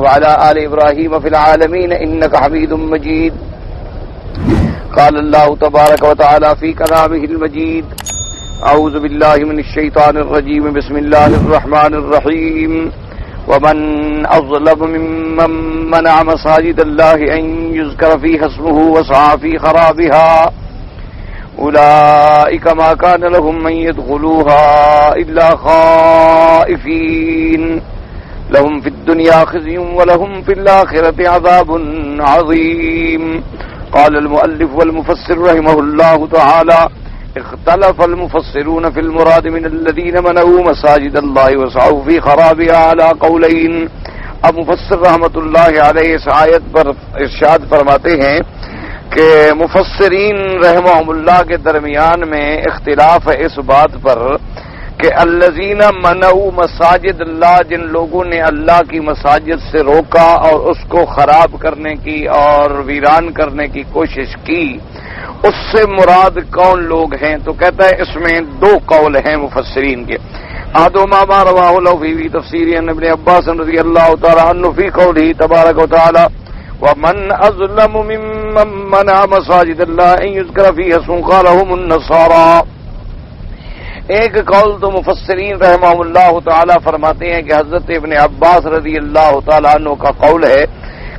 وعلى آل إبراهيم في العالمين إنك حميد مجيد. قال الله تبارك وتعالى في كلامه المجيد: أعوذ بالله من الشيطان الرجيم. بسم الله الرحمن الرحيم. ومن أظلم ممن منع مساجد الله أن يذكر فيها اسمه وسعى في خرابها أولئك ما كان لهم من يدخلوها إلا خائفين لهم في الدنيا خزي ولهم في الآخرة عذاب عظيم. قال المؤلف والمفسر رحمه الله تعالى: اختلف المفسرون في المراد من الذين منعوا مساجد الله وسعوا في خرابها على قولين. اب مفسر رحمت اللہ علیہ اس آیت پر ارشاد فرماتے ہیں کہ مفسرین رحمہم اللہ کے درمیان میں اختلاف ہے اس بات پر کہ الذین منعوا مساجد اللہ، جن لوگوں نے اللہ کی مساجد سے روکا اور اس کو خراب کرنے کی اور ویران کرنے کی کوشش کی، اس سے مراد کون لوگ ہیں؟ تو کہتا ہے اس میں دو قول ہیں مفسرین کے. احدهما ما رواه له في تفسير ابن عباس رضي الله تعالى عنه في قوله تبارك وتعالى: ومن أظلم ممن منع مساجد الله أن يذكر فيها اسمه قال هم النصارى. ایک قول تو مفسرین رحمہ اللہ تعالی فرماتے ہیں کہ حضرت ابن عباس رضی اللہ تعالی عنہ کا قول ہے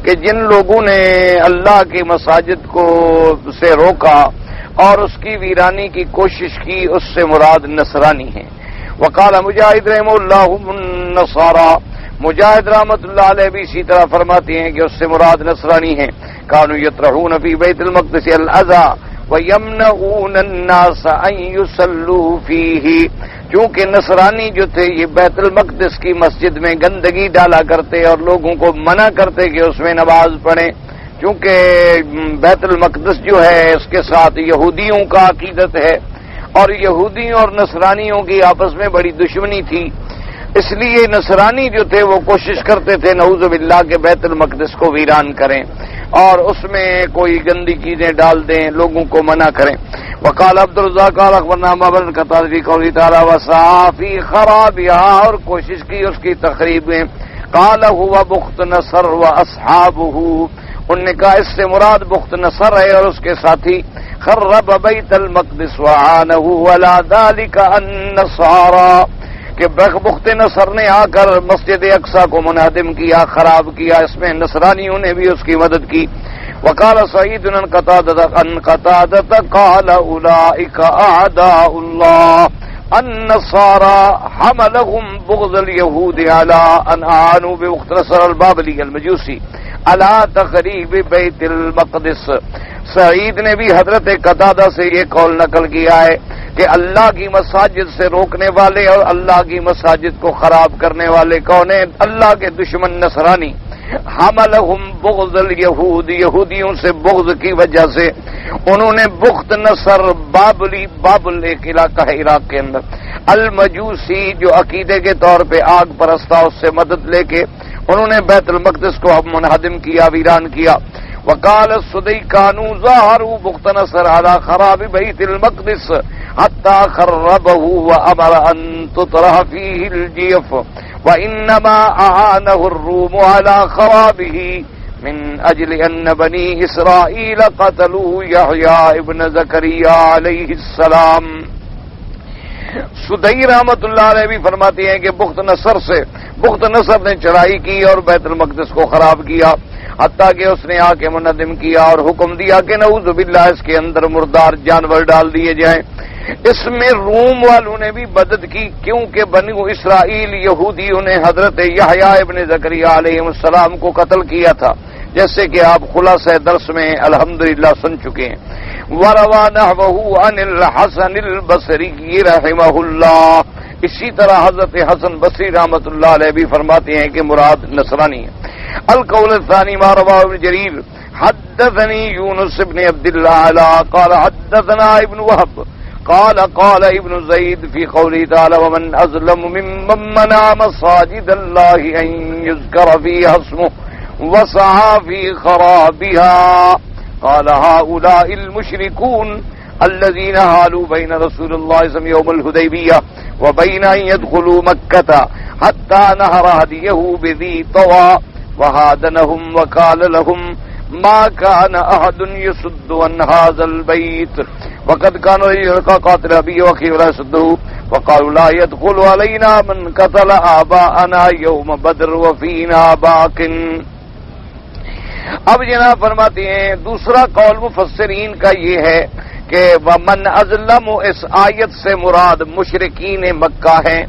کہ جن لوگوں نے اللہ کی مساجد کو سے روکا اور اس کی ویرانی کی کوشش کی، اس سے مراد نصرانی ہیں. وقال مجاہد رحمہ اللہ النصارى، مجاہد رحمت اللہ علیہ بھی اسی طرح فرماتے ہیں کہ اس سے مراد نصرانی ہیں. كانوا يطرحون في بیت المقدس الاذى وَيَمْنَعُونَ النَّاسَ أَن يُصَلُّوا فِيهِ، چونکہ نصرانی جو تھے یہ بیت المقدس کی مسجد میں گندگی ڈالا کرتے اور لوگوں کو منع کرتے کہ اس میں نماز پڑھیں، چونکہ بیت المقدس جو ہے اس کے ساتھ یہودیوں کا عقیدت ہے اور یہودیوں اور نصرانیوں کی آپس میں بڑی دشمنی تھی، اس لیے نصرانی جو تھے وہ کوشش کرتے تھے نعوذ باللہ کہ بیت المقدس کو ویران کریں اور اس میں کوئی گندی چیزیں ڈال دیں، لوگوں کو منع کریں. وقال عبد الرزاق قال اخبرنا ابن قتادہ فی قوله تعالی وسعى في خرابها، اور کوشش کی اس کی تخریب میں. قال هو بخت نصر واصحابه، انہوں نے کہا اس سے مراد بخت نصر ہے اور اس کے ساتھی. خرب بیت المقدس وعانه ولا ذلك النصارى، کہ بخت نصر نے آ کر مسجد اقصی کو منہدم کیا، خراب کیا، اس میں نصرانیوں نے بھی اس کی مدد کی. وقال سعید عن قتادة قال اولئک اعداء اللہ النصارى حملهم بغض اليهود على ان اعانوا ببخت نصر البابلی المجوسی على تخریب بیت المقدس. سعید نے بھی حضرت قتادہ سے یہ قول نقل کیا ہے کہ اللہ کی مساجد سے روکنے والے اور اللہ کی مساجد کو خراب کرنے والے کون ہیں؟ اللہ کے دشمن نصرانی. حملہم بغض الیہود، یہودیوں سے بغض کی وجہ سے انہوں نے بخت نصر بابلی، بابل ایک علاقہ ہے عراق کے اندر، المجوسی جو عقیدے کے طور پہ آگ پرستا، اس سے مدد لے کے انہوں نے بیت المقدس کو منہدم کیا، ویران کیا. وقال السدی كانوا ظاهروا بخت نصر على خراب بیت المقدس حتى خربه وامر ان تطرح فيه الجيف وانما اعانه الروم على خرابه من اجل ان بني اسرائيل قتلوا يحيى ابن زكريا عليه السلام. سدی رحمت اللہ علیہ بھی فرماتے ہیں کہ بخت نصر نے چڑھائی کی اور بیت المقدس کو خراب کیا، حتیٰ کہ اس نے آ کے منہدم کیا اور حکم دیا کہ نعوذ باللہ اس کے اندر مردار جانور ڈال دیے جائیں. اس میں روم والوں نے بھی مدد کی، کیونکہ بنی اسرائیل یہودیوں نے حضرت یحییٰ ابن زکریا علیہ السلام کو قتل کیا تھا، جیسے کہ آپ خلاصہ درس میں الحمدللہ سن چکے ہیں. وَرَوَى نَحْوَهُ عَنِ الْحَسَنِ الْبَصْرِيِّ رَحِمَهُ اللَّهُ، اسی طرح حضرت حسن بصری رحمۃ اللہ علیہ بھی فرماتے ہیں کہ مراد نصرانی ہے. القول الثانی ما رواه ابن جریر حدثني يونس بن عبد الله قال حدثنا ابن وهب قال قال ابن زید في قوله تعالى ومن أظلم ممن منع مساجد الله أن يذكر فيها اسمه وسعى في خرابها قال هؤلاء المشركون الذين حالوا بين رسول الله صلى الله عليه وسلم يوم الحديبية وبين أن يدخلوا مكة حتى نهر هديه بذي طوى وهادنهم وقال لهم ما كان أحد يصد عن هذا البيت وقد كان يلقى قاتل أبي وأخيه ولا يصده وقالوا لا يدخل علينا من قتل آباءنا يوم بدر وفينا باق. اب جناب فرماتے ہیں دوسرا قول مفسرین کا یہ ہے کہ ومن ازلم، اس آیت سے مراد مشرکین مکہ ہیں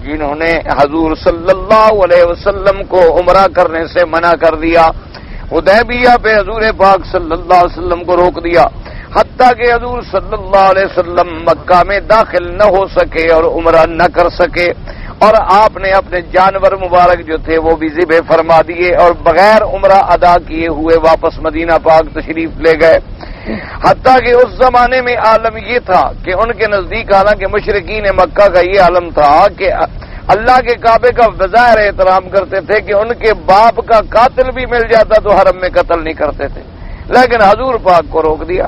جنہوں نے حضور صلی اللہ علیہ وسلم کو عمرہ کرنے سے منع کر دیا، حدیبیہ پہ حضور پاک صلی اللہ علیہ وسلم کو روک دیا، حتیٰ کہ حضور صلی اللہ علیہ وسلم مکہ میں داخل نہ ہو سکے اور عمرہ نہ کر سکے، اور آپ نے اپنے جانور مبارک جو تھے وہ بھی ذبح فرما دیے اور بغیر عمرہ ادا کیے ہوئے واپس مدینہ پاک تشریف لے گئے. حتیٰ کہ اس زمانے میں عالم یہ تھا کہ ان کے نزدیک، حالانکہ مشرکین مکہ کا یہ عالم تھا کہ اللہ کے کعبے کا بظاہر احترام کرتے تھے کہ ان کے باپ کا قاتل بھی مل جاتا تو حرم میں قتل نہیں کرتے تھے، لیکن حضور پاک کو روک دیا.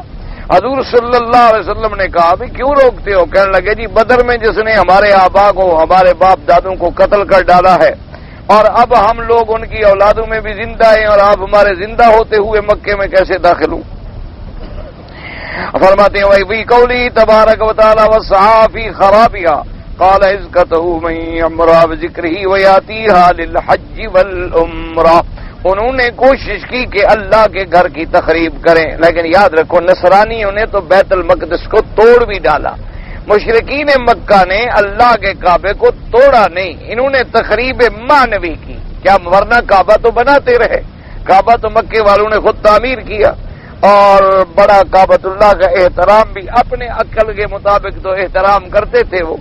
حضور صلی اللہ علیہ وسلم نے کہا بھی کیوں روکتے ہو؟ کہنے لگے جی بدر میں جس نے ہمارے آبا کو، ہمارے باپ دادوں کو قتل کر ڈالا ہے، اور اب ہم لوگ ان کی اولادوں میں بھی زندہ ہیں اور آپ ہمارے زندہ ہوتے ہوئے مکے میں کیسے داخل ہوں؟ فرماتے ہیں وہی قولی تبارک و تعالی وصحافی خرابیہ قال عزقته من امرا بذکرہ ویاتیہا للحج والعمرہ. انہوں نے کوشش کی کہ اللہ کے گھر کی تخریب کریں، لیکن یاد رکھو نصرانیوں نے تو بیت المقدس کو توڑ بھی ڈالا، مشرکین مکہ نے اللہ کے کعبے کو توڑا نہیں، انہوں نے تخریب معنوی کی. کیا ورنہ کعبہ تو بناتے رہے، کعبہ تو مکے والوں نے خود تعمیر کیا اور بڑا کعبۃ اللہ کا احترام بھی اپنے عقل کے مطابق تو احترام کرتے تھے وہ،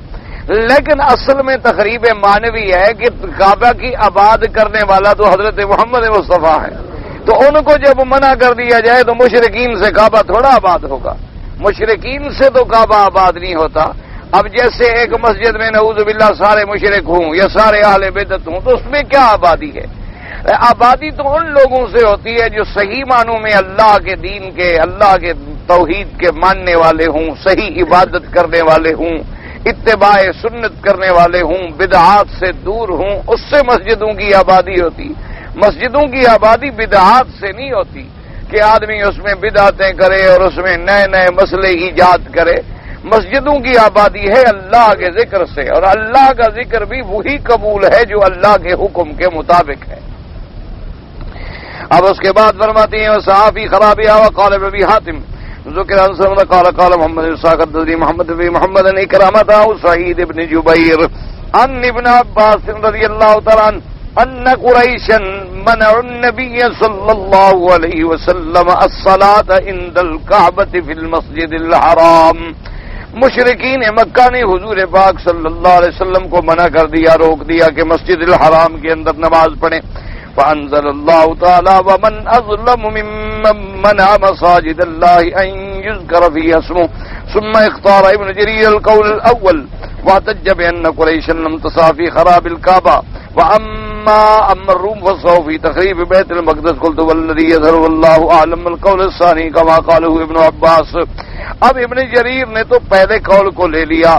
لیکن اصل میں تخریب معنوی ہے کہ کعبہ کی آباد کرنے والا تو حضرت محمد مصطفیٰ ہے، تو ان کو جب منع کر دیا جائے تو مشرکین سے کعبہ تھوڑا آباد ہوگا، مشرکین سے تو کعبہ آباد نہیں ہوتا. اب جیسے ایک مسجد میں نعوذ باللہ سارے مشرک ہوں یا سارے اہل بدعت ہوں تو اس میں کیا آبادی ہے؟ آبادی تو ان لوگوں سے ہوتی ہے جو صحیح معنوں میں اللہ کے دین کے، اللہ کے توحید کے ماننے والے ہوں، صحیح عبادت کرنے والے ہوں، اتباع سنت کرنے والے ہوں، بدعات سے دور ہوں، اس سے مسجدوں کی آبادی ہوتی. مسجدوں کی آبادی بدعات سے نہیں ہوتی کہ آدمی اس میں بدعتیں کرے اور اس میں نئے نئے مسئلے ایجاد کرے. مسجدوں کی آبادی ہے اللہ کے ذکر سے، اور اللہ کا ذکر بھی وہی قبول ہے جو اللہ کے حکم کے مطابق ہے. اب اس کے بعد فرماتی ہیں صحافی خرابیہ وقال ابی حاتم ذکر انصر قال قال محمد ساقط محمد بن محمد اکرامہ سعید ابن جبیر ان ابن عباس رضی اللہ تعالی عنہ ان قریشا منع النبی صلی اللہ علیہ وسلم الصلاة عند الکعبۃ فی المسجد الحرام. مشرکین مکہ نے حضور پاک صلی اللہ علیہ وسلم کو منع کر دیا، روک دیا کہ مسجد الحرام کے اندر نماز پڑھیں. فأنزل الله تعالى ومن أظلم ممن منع مساجد الله أن يذكر فيها اسمه ثم اختار ابن جرير القول الأول واحتج بأن قريشا لم تسع في خراب الكعبة وأما الروم فصعوا في تخريب بيت المقدس قلت والذي يظهر والله أعلم القول الثاني كما قاله ابن عباس. اب ابن جریر نے تو پہلے قول کو لے لیا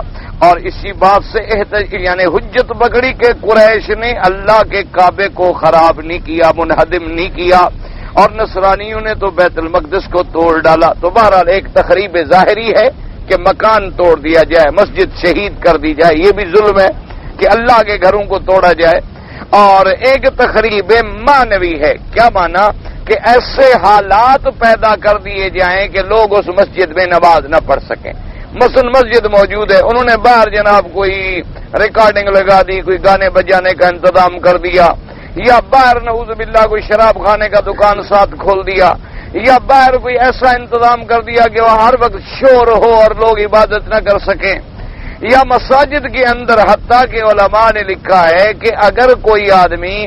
اور اسی بات سے یعنی حجت پکڑی کہ قریش نے اللہ کے کعبے کو خراب نہیں کیا، منہدم نہیں کیا، اور نصرانیوں نے تو بیت المقدس کو توڑ ڈالا. تو بہرحال ایک تخریب ظاہری ہے کہ مکان توڑ دیا جائے، مسجد شہید کر دی جائے، یہ بھی ظلم ہے کہ اللہ کے گھروں کو توڑا جائے. اور ایک تخریب معنوی ہے. کیا مانا؟ کہ ایسے حالات پیدا کر دیے جائیں کہ لوگ اس مسجد میں نماز نہ پڑھ سکیں. مثلا مسجد موجود ہے، انہوں نے باہر جناب کوئی ریکارڈنگ لگا دی، کوئی گانے بجانے کا انتظام کر دیا، یا باہر نعوذ باللہ کوئی شراب کھانے کا دکان ساتھ کھول دیا، یا باہر کوئی ایسا انتظام کر دیا کہ وہاں ہر وقت شور ہو اور لوگ عبادت نہ کر سکیں. یا مساجد کے اندر حتیٰ کہ علماء نے لکھا ہے کہ اگر کوئی آدمی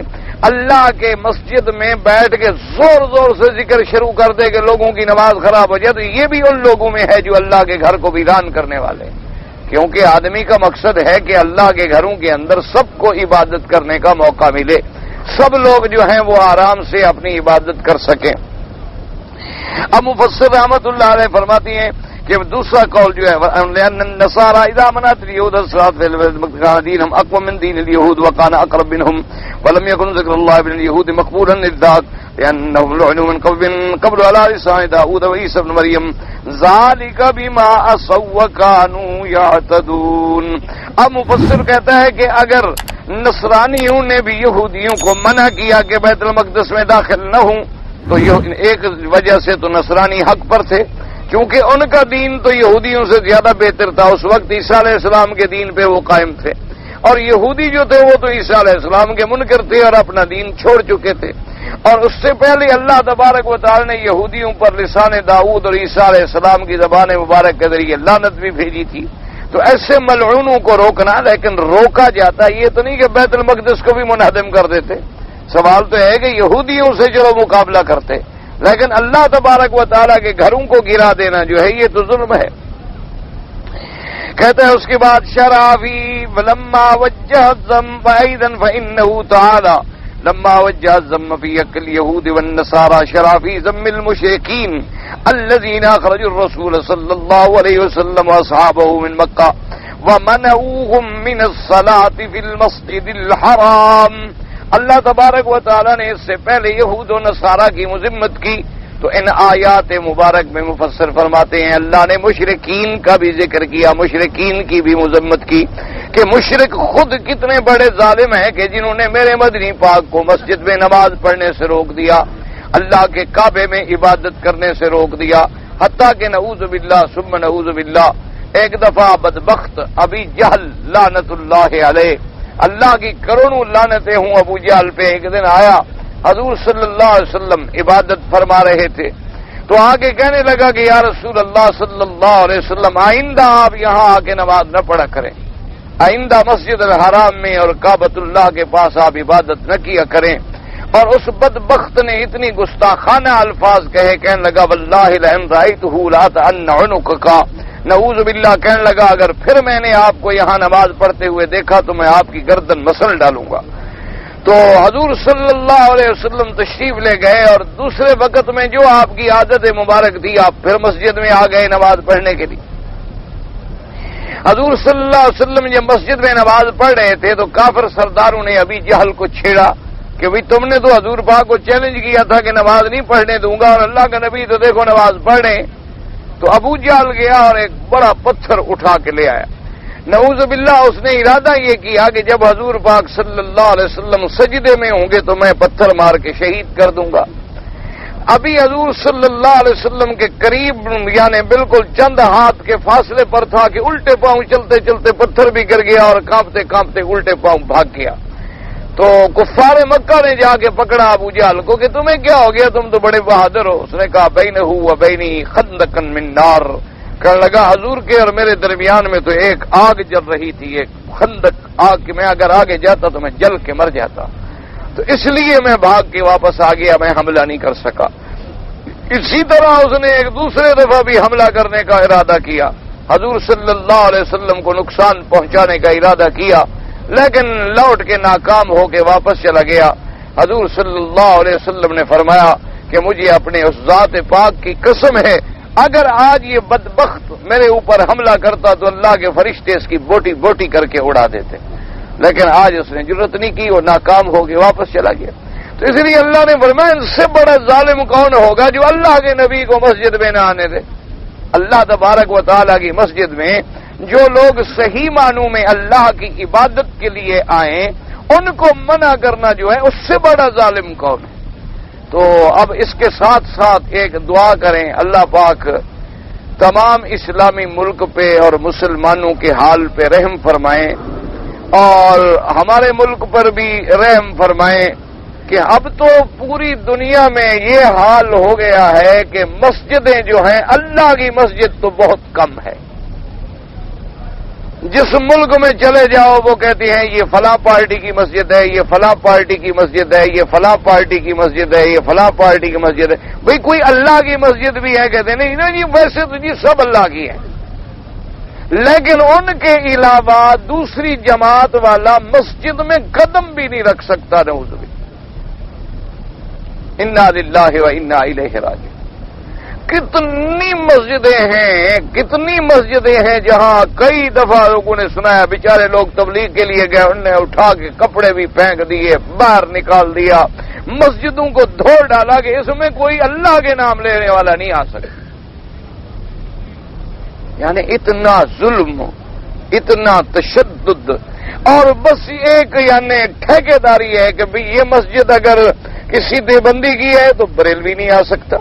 اللہ کے مسجد میں بیٹھ کے زور زور سے ذکر شروع کر دے کہ لوگوں کی نماز خراب ہو جائے تو یہ بھی ان لوگوں میں ہے جو اللہ کے گھر کو ویران کرنے والے، کیونکہ آدمی کا مقصد ہے کہ اللہ کے گھروں کے اندر سب کو عبادت کرنے کا موقع ملے، سب لوگ جو ہیں وہ آرام سے اپنی عبادت کر سکیں. اب مفسر رحمت اللہ علیہ فرماتی ہیں کہ دوسرا قول جو ہے النصارى اذا منعت اليهود الصلاه في البيت كان دينهم اقوى من دين اليهود وكان اقرب منهم ولم يكن ذكر الله بين اليهود مقبولا للذات لانهم لعنوا من قبل على لسان داود وعيسى ابن مريم ذلك بما عصوا وكانوا يعتدون. اب مفسر کہتا ہے کہ اگر نصرانیوں نے بھی یہودیوں کو منع کیا کہ بیت المقدس میں داخل نہ ہوں تو ایک وجہ سے تو نصرانی حق پر تھے کیونکہ ان کا دین تو یہودیوں سے زیادہ بہتر تھا. اس وقت عیسیٰ علیہ السلام کے دین پہ وہ قائم تھے اور یہودی جو تھے وہ تو عیسیٰ علیہ السلام کے منکر تھے اور اپنا دین چھوڑ چکے تھے. اور اس سے پہلے اللہ تبارک و تعالی نے یہودیوں پر لسان داؤد اور عیسیٰ علیہ السلام کی زبان مبارک کے ذریعے لعنت بھی بھیجی تھی. تو ایسے ملعونوں کو روکنا، لیکن روکا جاتا یہ تو نہیں کہ بیت المقدس کو بھی منہدم کر دیتے. سوال تو ہے کہ یہودیوں سے چلو مقابلہ کرتے، لیکن اللہ تبارک و تعالیٰ کے گھروں کو گرا دینا جو ہے یہ تو ظلم ہے. کہتا ہے اس کے بعد شرافی لما وجہ الذم ايضا فانه تعالى لما وجہ الذم في حق اليهود والنصارى شرافی ذم المشركين الذين اخرجوا الرسول صلى الله عليه وسلم واصحابه من مكة ومنعوهم من الصلاة في المسجد الحرام. اللہ تبارک و تعالیٰ نے اس سے پہلے یہود و نصارہ کی مذمت کی تو ان آیات مبارک میں مفسر فرماتے ہیں اللہ نے مشرکین کا بھی ذکر کیا، مشرکین کی بھی مذمت کی کہ مشرک خود کتنے بڑے ظالم ہیں کہ جنہوں نے میرے مدنی پاک کو مسجد میں نماز پڑھنے سے روک دیا، اللہ کے کعبے میں عبادت کرنے سے روک دیا، حتیٰ کہ نعوذ باللہ ثم نعوذ باللہ ایک دفعہ بدبخت ابی جہل لعنت اللہ علیہ، اللہ کی کروڑوں لعنتیں ہوں ابو جہل پہ، ایک دن آیا حضور صلی اللہ علیہ وسلم عبادت فرما رہے تھے تو آگے کہنے لگا کہ یا رسول اللہ صلی اللہ علیہ وسلم آئندہ آپ یہاں آ کے نماز نہ پڑھا کریں، آئندہ مسجد الحرام میں اور کعبۃ اللہ کے پاس آپ عبادت نہ کیا کریں. اور اس بدبخت نے اتنی گستاخانہ الفاظ کہنے لگا واللہ لئن رأیتہ لأطأن عنقک، نعوذ باللہ کہنے لگا اگر پھر میں نے آپ کو یہاں نماز پڑھتے ہوئے دیکھا تو میں آپ کی گردن مسل ڈالوں گا. تو حضور صلی اللہ علیہ وسلم تشریف لے گئے اور دوسرے وقت میں جو آپ کی عادت مبارک تھی آپ پھر مسجد میں آ گئے نماز پڑھنے کے لیے. حضور صلی اللہ علیہ وسلم جب مسجد میں نماز پڑھ رہے تھے تو کافر سرداروں نے ابی جہل کو چھیڑا کہ بھئی تم نے تو حضور پاک کو چیلنج کیا تھا کہ نماز نہیں پڑھنے دوں گا اور اللہ کا نبی تو دیکھو نماز پڑھ رہے ہیں. تو ابو جہل گیا اور ایک بڑا پتھر اٹھا کے لے آیا. نعوذ باللہ اس نے ارادہ یہ کیا کہ جب حضور پاک صلی اللہ علیہ وسلم سجدے میں ہوں گے تو میں پتھر مار کے شہید کر دوں گا. ابھی حضور صلی اللہ علیہ وسلم کے قریب یعنی بالکل چند ہاتھ کے فاصلے پر تھا کہ الٹے پاؤں چلتے چلتے پتھر بھی گر گیا اور کانپتے کانپتے الٹے پاؤں بھاگ گیا. تو کفار مکہ نے جا کے پکڑا ابو جہل کو کہ تمہیں کیا ہو گیا، تم تو بڑے بہادر ہو. اس نے کہا بینہ و بینی خندقا من نار، کہنے لگا حضور کے اور میرے درمیان میں تو ایک آگ جل رہی تھی، ایک خندق آگ کہ میں اگر آگے جاتا تو میں جل کے مر جاتا، تو اس لیے میں بھاگ کے واپس آ گیا، میں حملہ نہیں کر سکا. اسی طرح اس نے ایک دوسرے دفعہ بھی حملہ کرنے کا ارادہ کیا، حضور صلی اللہ علیہ وسلم کو نقصان پہنچانے کا ارادہ کیا لیکن لوٹ کے ناکام ہو کے واپس چلا گیا. حضور صلی اللہ علیہ وسلم نے فرمایا کہ مجھے اپنے اس ذات پاک کی قسم ہے اگر آج یہ بدبخت میرے اوپر حملہ کرتا تو اللہ کے فرشتے اس کی بوٹی بوٹی کر کے اڑا دیتے، لیکن آج اس نے جرت نہیں کی، وہ ناکام ہو کے واپس چلا گیا. تو اس لیے اللہ نے فرمایا ان سے بڑا ظالم کون ہوگا جو اللہ کے نبی کو مسجد میں نہ آنے دے. اللہ تبارک و تعالیٰ کی مسجد میں جو لوگ صحیح معنوں میں اللہ کی عبادت کے لیے آئیں ان کو منع کرنا جو ہے اس سے بڑا ظالم کون ہے. تو اب اس کے ساتھ ساتھ ایک دعا کریں اللہ پاک تمام اسلامی ملک پہ اور مسلمانوں کے حال پہ رحم فرمائیں اور ہمارے ملک پر بھی رحم فرمائیں کہ اب تو پوری دنیا میں یہ حال ہو گیا ہے کہ مسجدیں جو ہیں اللہ کی مسجد تو بہت کم ہے. جس ملک میں چلے جاؤ وہ کہتے ہیں یہ فلاں پارٹی کی مسجد ہے، یہ فلاں پارٹی کی مسجد ہے، یہ فلاں پارٹی کی مسجد ہے، یہ فلاں پارٹی کی مسجد ہے. بھئی کوئی اللہ کی مسجد بھی ہے؟ کہتے ہیں نہیں جی ویسے تو جی سب اللہ کی ہے، لیکن ان کے علاوہ دوسری جماعت والا مسجد میں قدم بھی نہیں رکھ سکتا. نعوذ باللہ، انا للہ و انا الیہ راجعون. کتنی مسجدیں ہیں جہاں کئی دفعہ لوگوں نے سنایا بیچارے لوگ تبلیغ کے لیے گئے، انہوں نے اٹھا کے کپڑے بھی پھینک دیے، باہر نکال دیا، مسجدوں کو دھو ڈالا کہ اس میں کوئی اللہ کے نام لینے والا نہیں آ سکتا۔ یعنی اتنا ظلم، اتنا تشدد، اور بس ایک یعنی ٹھیکیداری ہے کہ بھئی یہ مسجد اگر کسی دیوبندی کی ہے تو بریلوی نہیں آ سکتا،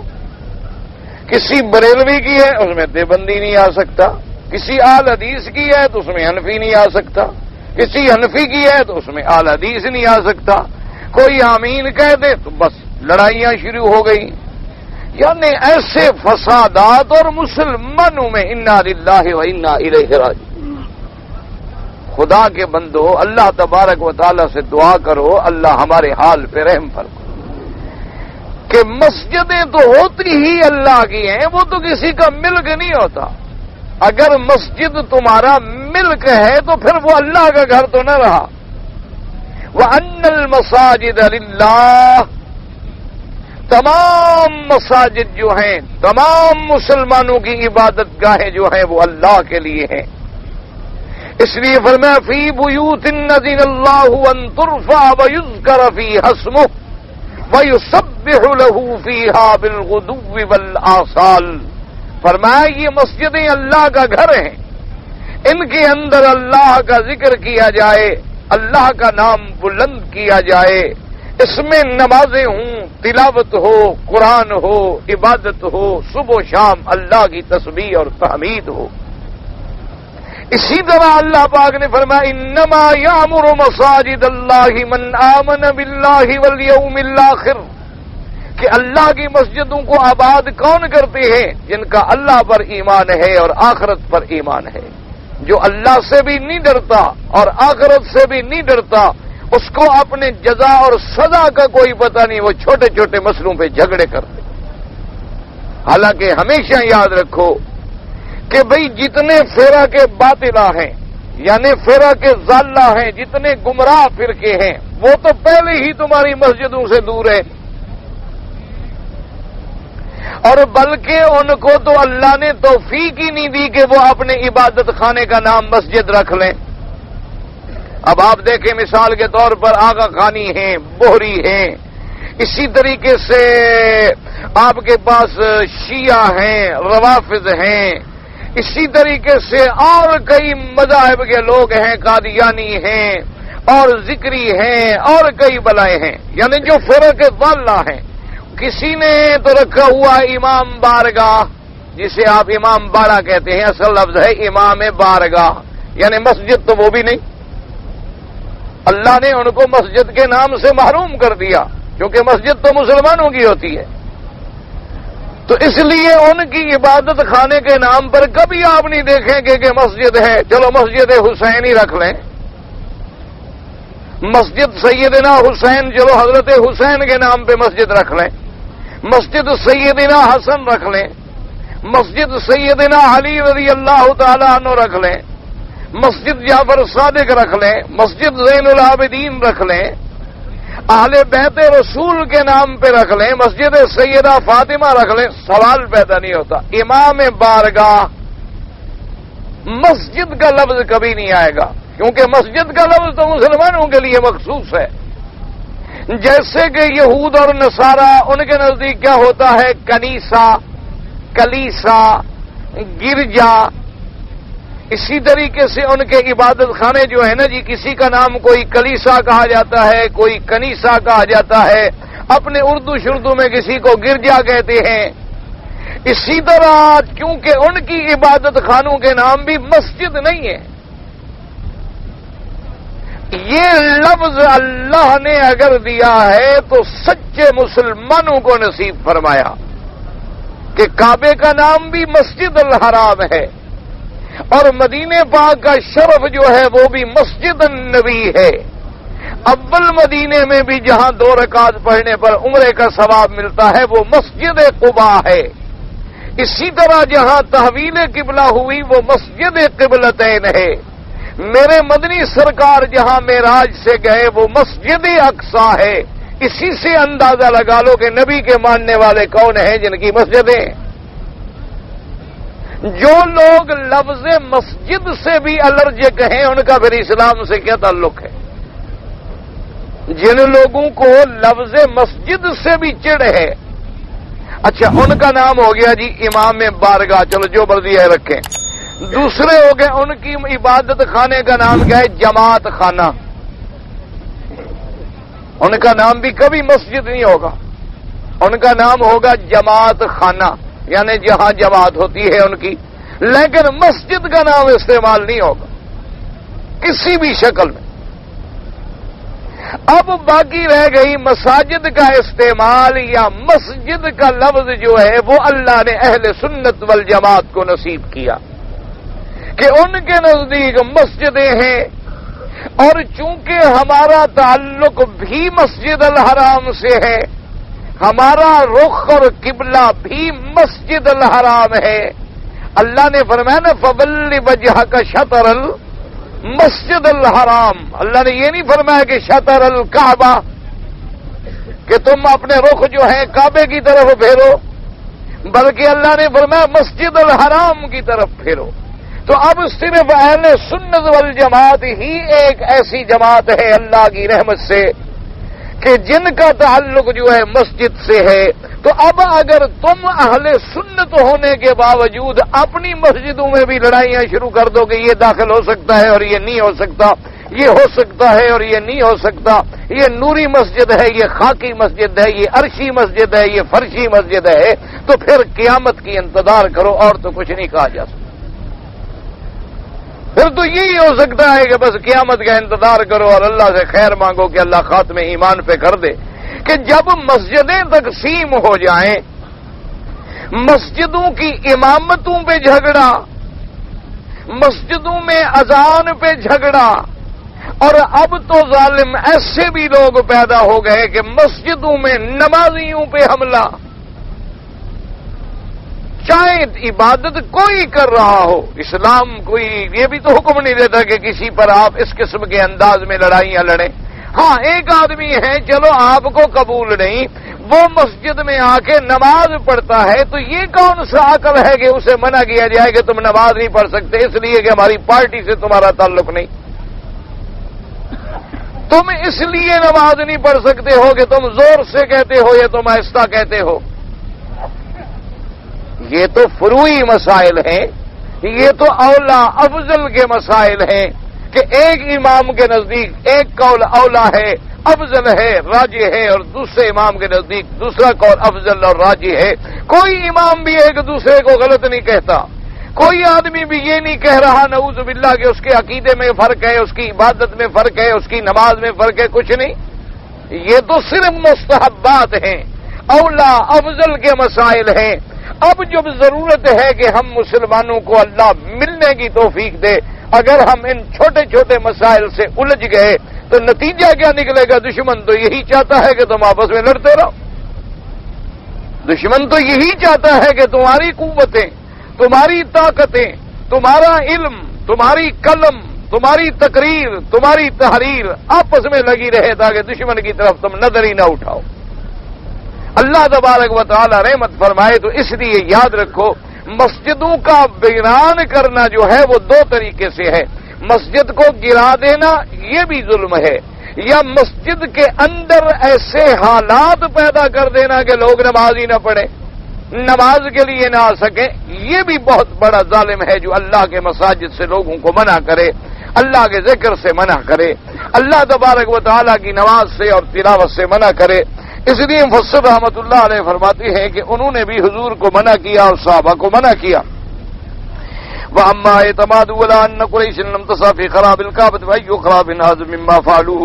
کسی بریلوی کی ہے اس میں دیوبندی نہیں آ سکتا، کسی آل حدیث کی ہے تو اس میں حنفی نہیں آ سکتا، کسی حنفی کی ہے تو اس میں آل حدیث نہیں آ سکتا، کوئی آمین کہہ دے تو بس لڑائیاں شروع ہو گئی۔ یعنی ایسے فسادات، اور مسلمانوں میں انا للہ و انا الیہ راجعون۔ خدا کے بندو، اللہ تبارک و تعالی سے دعا کرو اللہ ہمارے حال پہ رحم فرمائے کہ مسجدیں تو ہوتی ہی اللہ کی ہیں، وہ تو کسی کا ملک نہیں ہوتا۔ اگر مسجد تمہارا ملک ہے تو پھر وہ اللہ کا گھر تو نہ رہا۔ وَأَنَّ الْمَسَاجِدَ لِلَّهِ، تمام مساجد جو ہیں، تمام مسلمانوں کی عبادت گاہیں جو ہیں وہ اللہ کے لیے ہیں۔ اس لیے فرمایا فی بیوت اذن اللہ ان ترفع ویذکر فیہا اسمہ وَيُسَبِّحُ لَهُ فِيهَا بِالْغُدُوِّ وَالْآصَالِ، فرمایا یہ مسجدیں اللہ کا گھر ہیں، ان کے اندر اللہ کا ذکر کیا جائے، اللہ کا نام بلند کیا جائے، اس میں نمازیں ہوں، تلاوت ہو، قرآن ہو، عبادت ہو، صبح و شام اللہ کی تسبیح اور تحمید ہو۔ اسی طرح اللہ پاک نے فرمایا انما یامر مساجد اللہ من آمن باللہ والیوم الآخر، کہ اللہ کی مسجدوں کو آباد کون کرتے ہیں؟ جن کا اللہ پر ایمان ہے اور آخرت پر ایمان ہے۔ جو اللہ سے بھی نہیں ڈرتا اور آخرت سے بھی نہیں ڈرتا، اس کو اپنے جزا اور سزا کا کوئی پتہ نہیں، وہ چھوٹے چھوٹے مسئلوں پہ جھگڑے کرتے۔ حالانکہ ہمیشہ یاد رکھو کہ بھئی جتنے فرقے باطلہ ہیں، یعنی فرقے ضالہ ہیں، جتنے گمراہ فرقے ہیں، وہ تو پہلے ہی تمہاری مسجدوں سے دور ہیں، اور بلکہ ان کو تو اللہ نے توفیق ہی نہیں دی کہ وہ اپنے عبادت خانے کا نام مسجد رکھ لیں۔ اب آپ دیکھیں مثال کے طور پر آغا خانی ہیں، بوہری ہیں، اسی طریقے سے آپ کے پاس شیعہ ہیں، روافض ہیں، اسی طریقے سے اور کئی مذاہب کے لوگ ہیں، قادیانی ہیں اور ذکری ہیں اور کئی بلائے ہیں، یعنی جو فرق ضالہ ہیں۔ کسی نے تو رکھا ہوا امام بارگاہ، جسے آپ امام باڑہ کہتے ہیں، اصل لفظ ہے امام بارگاہ، یعنی مسجد تو وہ بھی نہیں، اللہ نے ان کو مسجد کے نام سے محروم کر دیا، کیونکہ مسجد تو مسلمانوں کی ہوتی ہے۔ تو اس لیے ان کی عبادت خانے کے نام پر کبھی آپ نہیں دیکھیں گے کہ مسجد ہے، چلو مسجد حسین ہی رکھ لیں، مسجد سیدنا حسین، چلو حضرت حسین کے نام پہ مسجد رکھ لیں، مسجد سیدنا حسن رکھ لیں، مسجد سیدنا علی رضی اللہ تعالیٰ عنہ رکھ لیں، مسجد جعفر صادق رکھ لیں، مسجد زین العابدین رکھ لیں، اہل بیت رسول کے نام پہ رکھ لیں، مسجد سیدہ فاطمہ رکھ لیں، سوال پیدا نہیں ہوتا۔ امام بارگاہ، مسجد کا لفظ کبھی نہیں آئے گا، کیونکہ مسجد کا لفظ تو مسلمانوں کے لیے مخصوص ہے۔ جیسے کہ یہود اور نصارہ، ان کے نزدیک کیا ہوتا ہے؟ کنیسہ، کلیسا، گرجا، اسی طریقے سے ان کے عبادت خانے جو ہے نا جی، کسی کا نام کوئی کلیسا کہا جاتا ہے، کوئی کنیسا کہا جاتا ہے، اپنے اردو شردو میں کسی کو گرجا کہتے ہیں۔ اسی طرح کیونکہ ان کی عبادت خانوں کے نام بھی مسجد نہیں ہے۔ یہ لفظ اللہ نے اگر دیا ہے تو سچے مسلمانوں کو نصیب فرمایا کہ کعبے کا نام بھی مسجد الحرام ہے، اور مدینے پاک کا شرف جو ہے وہ بھی مسجد النبی ہے۔ اول مدینے میں بھی جہاں 2 رکعت پڑھنے پر عمرے کا ثواب ملتا ہے وہ مسجد قباء ہے۔ اسی طرح جہاں تحویل قبلہ ہوئی وہ مسجد قبلتین ہے۔ میرے مدنی سرکار جہاں معراج سے گئے وہ مسجد اقصی ہے۔ اسی سے اندازہ لگا لو کہ نبی کے ماننے والے کون ہیں جن کی مسجدیں۔ جو لوگ لفظ مسجد سے بھی الرجک ہیں ان کا پھر اسلام سے کیا تعلق ہے؟ جن لوگوں کو لفظ مسجد سے بھی چڑ ہے، اچھا ان کا نام ہو گیا جی امام بارگاہ، چلو جو مرضی ہے رکھیں. دوسرے ہو گئے ان کی عبادت خانے کا نام کیا ہے؟ جماعت خانہ. ان کا نام بھی کبھی مسجد نہیں ہوگا، ان کا نام ہوگا جماعت خانہ، یعنی جہاں جماعت ہوتی ہے ان کی، لیکن مسجد کا نام استعمال نہیں ہوگا کسی بھی شکل میں. اب باقی رہ گئی مساجد کا استعمال، یا مسجد کا لفظ جو ہے وہ اللہ نے اہل سنت والجماعت کو نصیب کیا کہ ان کے نزدیک مسجدیں ہیں، اور چونکہ ہمارا تعلق بھی مسجد الحرام سے ہے، ہمارا رخ اور قبلہ بھی مسجد الحرام ہے. اللہ نے فرمایا نا فَوَلِّ وَجْهَكَ شَطْرَ الْمَسْجِدِ الْحَرَامِ. اللہ نے یہ نہیں فرمایا کہ شطر الکعبہ، کہ تم اپنے رخ جو ہے کعبے کی طرف پھیرو، بلکہ اللہ نے فرمایا مسجد الحرام کی طرف پھیرو. تو اب صرف اہل سنت والجماعت ہی ایک ایسی جماعت ہے اللہ کی رحمت سے کہ جن کا تعلق جو ہے مسجد سے ہے. تو اب اگر تم اہل سنت ہونے کے باوجود اپنی مسجدوں میں بھی لڑائیاں شروع کر دو کہ یہ داخل ہو سکتا ہے اور یہ نہیں ہو سکتا، یہ ہو سکتا ہے اور یہ نہیں ہو سکتا، یہ نوری مسجد ہے، یہ خاکی مسجد ہے، یہ عرشی مسجد ہے، یہ فرشی مسجد ہے، تو پھر قیامت کی انتظار کرو اور تو کچھ نہیں کہا جا سکتا. پھر تو یہی ہو سکتا ہے کہ بس قیامت کا انتظار کرو اور اللہ سے خیر مانگو کہ اللہ خاتمے ایمان پہ کر دے. کہ جب مسجدیں تقسیم ہو جائیں، مسجدوں کی امامتوں پہ جھگڑا، مسجدوں میں اذان پہ جھگڑا، اور اب تو ظالم ایسے بھی لوگ پیدا ہو گئے کہ مسجدوں میں نمازیوں پہ حملہ. چاہے عبادت کوئی کر رہا ہو، اسلام کوئی یہ بھی تو حکم نہیں دیتا کہ کسی پر آپ اس قسم کے انداز میں لڑائیاں لڑیں. ہاں ایک آدمی ہے چلو آپ کو قبول نہیں، وہ مسجد میں آ کے نماز پڑھتا ہے، تو یہ کون سا عقل ہے کہ اسے منع کیا جائے کہ تم نماز نہیں پڑھ سکتے اس لیے کہ ہماری پارٹی سے تمہارا تعلق نہیں، تم اس لیے نماز نہیں پڑھ سکتے ہو کہ تم زور سے کہتے ہو یا تم آہستہ کہتے ہو. یہ تو فروعی مسائل ہیں، یہ تو اولا افضل کے مسائل ہیں کہ ایک امام کے نزدیک ایک قول اولا ہے، افضل ہے، راجح ہے، اور دوسرے امام کے نزدیک دوسرا قول افضل اور راجح ہے. کوئی امام بھی ایک دوسرے کو غلط نہیں کہتا، کوئی آدمی بھی یہ نہیں کہہ رہا نعوذ باللہ کہ اس کے عقیدے میں فرق ہے، اس کی عبادت میں فرق ہے، اس کی نماز میں فرق ہے، کچھ نہیں. یہ تو صرف مستحبات ہیں، اولا افضل کے مسائل ہیں. اب جب ضرورت ہے کہ ہم مسلمانوں کو اللہ ملنے کی توفیق دے، اگر ہم ان چھوٹے چھوٹے مسائل سے الجھ گئے تو نتیجہ کیا نکلے گا؟ دشمن تو یہی چاہتا ہے کہ تم آپس میں لڑتے رہو. دشمن تو یہی چاہتا ہے کہ تمہاری قوتیں، تمہاری طاقتیں، تمہارا علم، تمہاری قلم، تمہاری تقریر، تمہاری تحریر آپس میں لگی رہے تاکہ دشمن کی طرف تم نظر ہی نہ اٹھاؤ. اللہ تبارک و تعالی رحمت فرمائے. تو اس لیے یاد رکھو مسجدوں کا ویران کرنا جو ہے وہ دو طریقے سے ہے. مسجد کو گرا دینا یہ بھی ظلم ہے، یا مسجد کے اندر ایسے حالات پیدا کر دینا کہ لوگ نماز ہی نہ پڑھیں، نماز کے لیے نہ آ سکیں. یہ بھی بہت بڑا ظالم ہے جو اللہ کے مساجد سے لوگوں کو منع کرے، اللہ کے ذکر سے منع کرے، اللہ تبارک و تعالی کی نماز سے اور تلاوت سے منع کرے. اس لیے مفسر رحمت اللہ علیہ فرماتے ہیں کہ انہوں نے بھی حضور کو منع کیا اور صحابہ کو منع کیا. وَأَمَّا اعْتَمَادُوا عَلَىٰ أَنَّ قُرَيْشًا لَمْ تَسْعَ فِي خَرَابِ الْكَعْبَةِ وَأَيُّ خَرَابٍ هَٰذَا مِمَّا فَعَلُوهُ.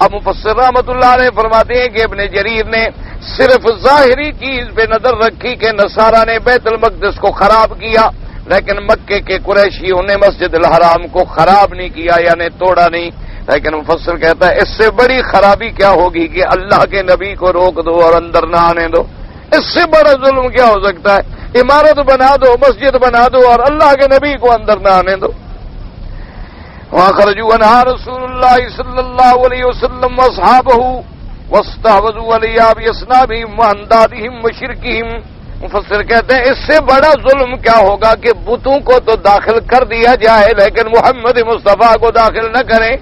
اب مفسر رحمت اللہ علیہ فرماتے ہیں کہ ابن جریر نے صرف ظاہری چیز پہ نظر رکھی کہ نصارہ نے بیت المقدس کو خراب کیا، لیکن مکے کے قریشیوں نے مسجد الحرام کو خراب نہیں کیا، یعنی توڑا نہیں. لیکن مفسر کہتا ہے اس سے بڑی خرابی کیا ہوگی کہ اللہ کے نبی کو روک دو اور اندر نہ آنے دو. اس سے بڑا ظلم کیا ہو سکتا ہے؟ عمارت بنا دو، مسجد بنا دو اور اللہ کے نبی کو اندر نہ آنے دو. وَخَرَجُوا عَنْهَا رَسُولُ اللَّهِ صَلَّى اللَّهُ عَلَيْهِ وَسَلَّمَ وَأَصْحَابُهُ وَاسْتَحْوَذُوا عَلَيْهَا بِأَصْنَامِهِمْ وَأَنْدَادِهِمْ وَشِرْكِهِمْ مفسر کہتے ہیں اس سے بڑا ظلم کیا ہوگا کہ بتوں کو تو داخل کر دیا جائے لیکن محمد مصطفیٰ کو داخل نہ کریں.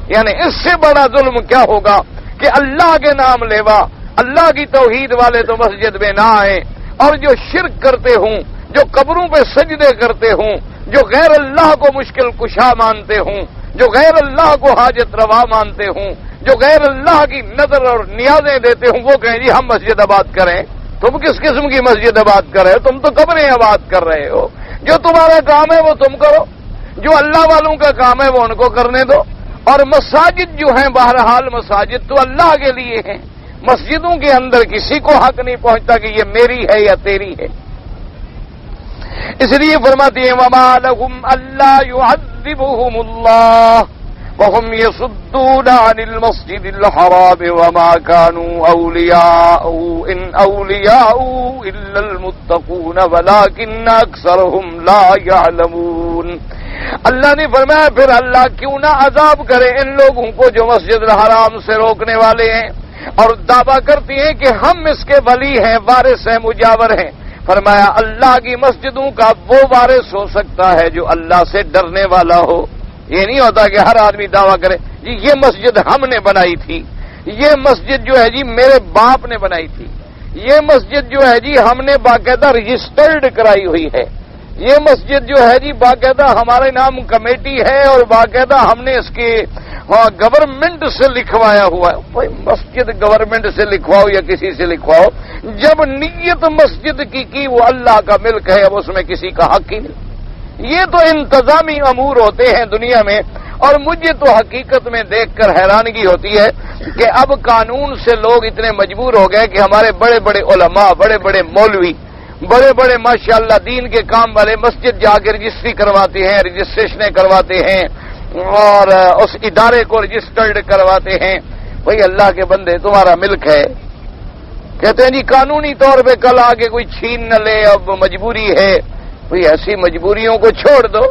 یعنی اس سے بڑا ظلم کیا ہوگا کہ اللہ کے نام لیوا اللہ کی توحید والے تو مسجد میں نہ آئیں اور جو شرک کرتے ہوں، جو قبروں پہ سجدے کرتے ہوں، جو غیر اللہ کو مشکل کشا مانتے ہوں، جو غیر اللہ کو حاجت روا مانتے ہوں، جو غیر اللہ کی نظر اور نیازیں دیتے ہوں، وہ کہیں جی ہم مسجد آباد کریں. تم کس قسم کی مسجد آباد کر رہے ہو؟ تم تو قبریں آباد کر رہے ہو. جو تمہارا کام ہے وہ تم کرو، جو اللہ والوں کا کام ہے وہ ان کو کرنے دو. اور مساجد جو ہیں، بہرحال مساجد تو اللہ کے لیے ہیں. مسجدوں کے اندر کسی کو حق نہیں پہنچتا کہ یہ میری ہے یا تیری ہے. اس لیے فرماتی ہیں وما لهم الا يعذبهم الله وهم يصدون عن المسجد الحرام وما كانوا اولیاء ان اولیاء الا المتقون ولكن اکثرهم لا يعلمون. اللہ نے فرمایا پھر اللہ کیوں نہ عذاب کرے ان لوگوں کو جو مسجد الحرام سے روکنے والے ہیں اور دعویٰ کرتی ہیں کہ ہم اس کے ولی ہیں، وارث ہیں، مجاور ہیں. فرمایا اللہ کی مسجدوں کا وہ وارث ہو سکتا ہے جو اللہ سے ڈرنے والا ہو. یہ نہیں ہوتا کہ ہر آدمی دعویٰ کرے جی یہ مسجد ہم نے بنائی تھی، یہ مسجد جو ہے جی میرے باپ نے بنائی تھی، یہ مسجد جو ہے جی ہم نے باقاعدہ رجسٹرڈ کرائی ہوئی ہے، یہ مسجد جو ہے جی باقاعدہ ہمارے نام کمیٹی ہے اور باقاعدہ ہم نے اس کے گورنمنٹ سے لکھوایا ہوا ہے. بھائی مسجد گورنمنٹ سے لکھواؤ یا کسی سے لکھواؤ، جب نیت مسجد کی وہ اللہ کا ملک ہے، اب اس میں کسی کا حق ہی نہیں. یہ تو انتظامی امور ہوتے ہیں دنیا میں. اور مجھے تو حقیقت میں دیکھ کر حیرانگی ہوتی ہے کہ اب قانون سے لوگ اتنے مجبور ہو گئے کہ ہمارے بڑے بڑے علماء، بڑے بڑے مولوی، بڑے بڑے ماشاءاللہ دین کے کام والے مسجد جا کے رجسٹری کرواتے ہیں، رجسٹریشنیں کرواتے ہیں اور اس ادارے کو رجسٹرڈ کرواتے ہیں. بھئی اللہ کے بندے تمہارا ملک ہے. کہتے ہیں جی قانونی طور پہ کل آگے کوئی چھین نہ لے، اب مجبوری ہے. بھئی ایسی مجبوریوں کو چھوڑ دو.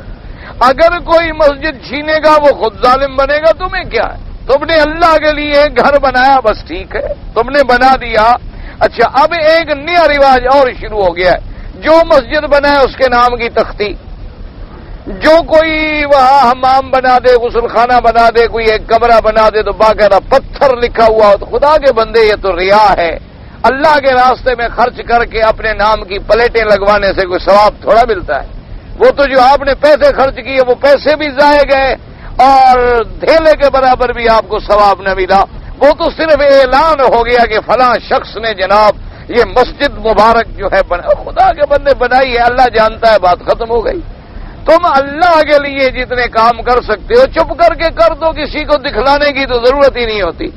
اگر کوئی مسجد چھینے گا وہ خود ظالم بنے گا. تمہیں کیا ہے؟ تم نے اللہ کے لیے گھر بنایا، بس ٹھیک ہے، تم نے بنا دیا. اچھا اب ایک نیا رواج اور شروع ہو گیا ہے. جو مسجد بنائے اس کے نام کی تختی، جو کوئی وہاں حمام بنا دے، غسل خانہ بنا دے، کوئی ایک کمرہ بنا دے تو باقاعدہ پتھر لکھا ہوا ہو. تو خدا کے بندے یہ تو ریا ہے. اللہ کے راستے میں خرچ کر کے اپنے نام کی پلیٹیں لگوانے سے کوئی ثواب تھوڑا ملتا ہے. وہ تو جو آپ نے پیسے خرچ کیے وہ پیسے بھی ضائع گئے اور دھیلے کے برابر بھی آپ کو ثواب نہ ملا. وہ تو صرف اعلان ہو گیا کہ فلاں شخص نے جناب یہ مسجد مبارک جو ہے خدا کے بندے بنائی ہے. اللہ جانتا ہے، بات ختم ہو گئی. تم اللہ کے لیے جتنے کام کر سکتے ہو چپ کر کے کر دو. کسی کو دکھلانے کی تو ضرورت ہی نہیں ہوتی.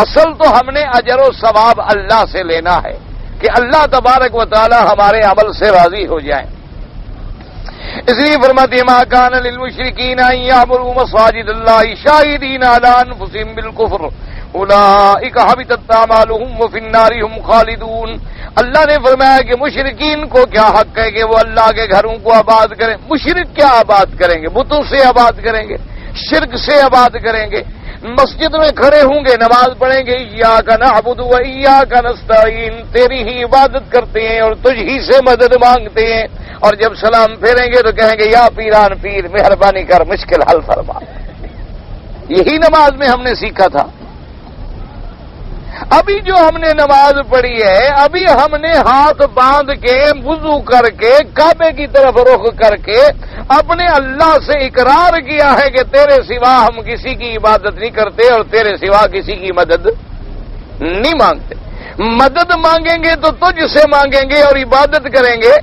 اصل تو ہم نے اجر و ثواب اللہ سے لینا ہے کہ اللہ تبارک و تعالی ہمارے عمل سے راضی ہو جائیں. اس لیے فرماتے ہیں ما کان للمشرکین ان یعمروا مساجد اللہ شاہدین علی انفسہم بالکفر اولئک حبطت اعمالہم وفی النار هم خالدون. اللہ نے فرمایا کہ مشرکین کو کیا حق ہے کہ وہ اللہ کے گھروں کو آباد کریں. مشرک کیا آباد کریں گے؟ بتوں سے آباد کریں گے، شرک سے آباد کریں گے. مسجد میں کھڑے ہوں گے، نماز پڑھیں گے، ایاک نعبد و ایاک نستعین، تیری ہی عبادت کرتے ہیں اور تجھ ہی سے مدد مانگتے ہیں. اور جب سلام پھیریں گے تو کہیں گے یا پیران پیر مہربانی کر مشکل حل فرما. یہی نماز میں ہم نے سیکھا تھا. ابھی جو ہم نے نماز پڑھی ہے، ابھی ہم نے ہاتھ باندھ کے وضو کر کے کعبے کی طرف رخ کر کے اپنے اللہ سے اقرار کیا ہے کہ تیرے سوا ہم کسی کی عبادت نہیں کرتے اور تیرے سوا کسی کی مدد نہیں مانگتے. مدد مانگیں گے تو تجھ سے مانگیں گے اور عبادت کریں گے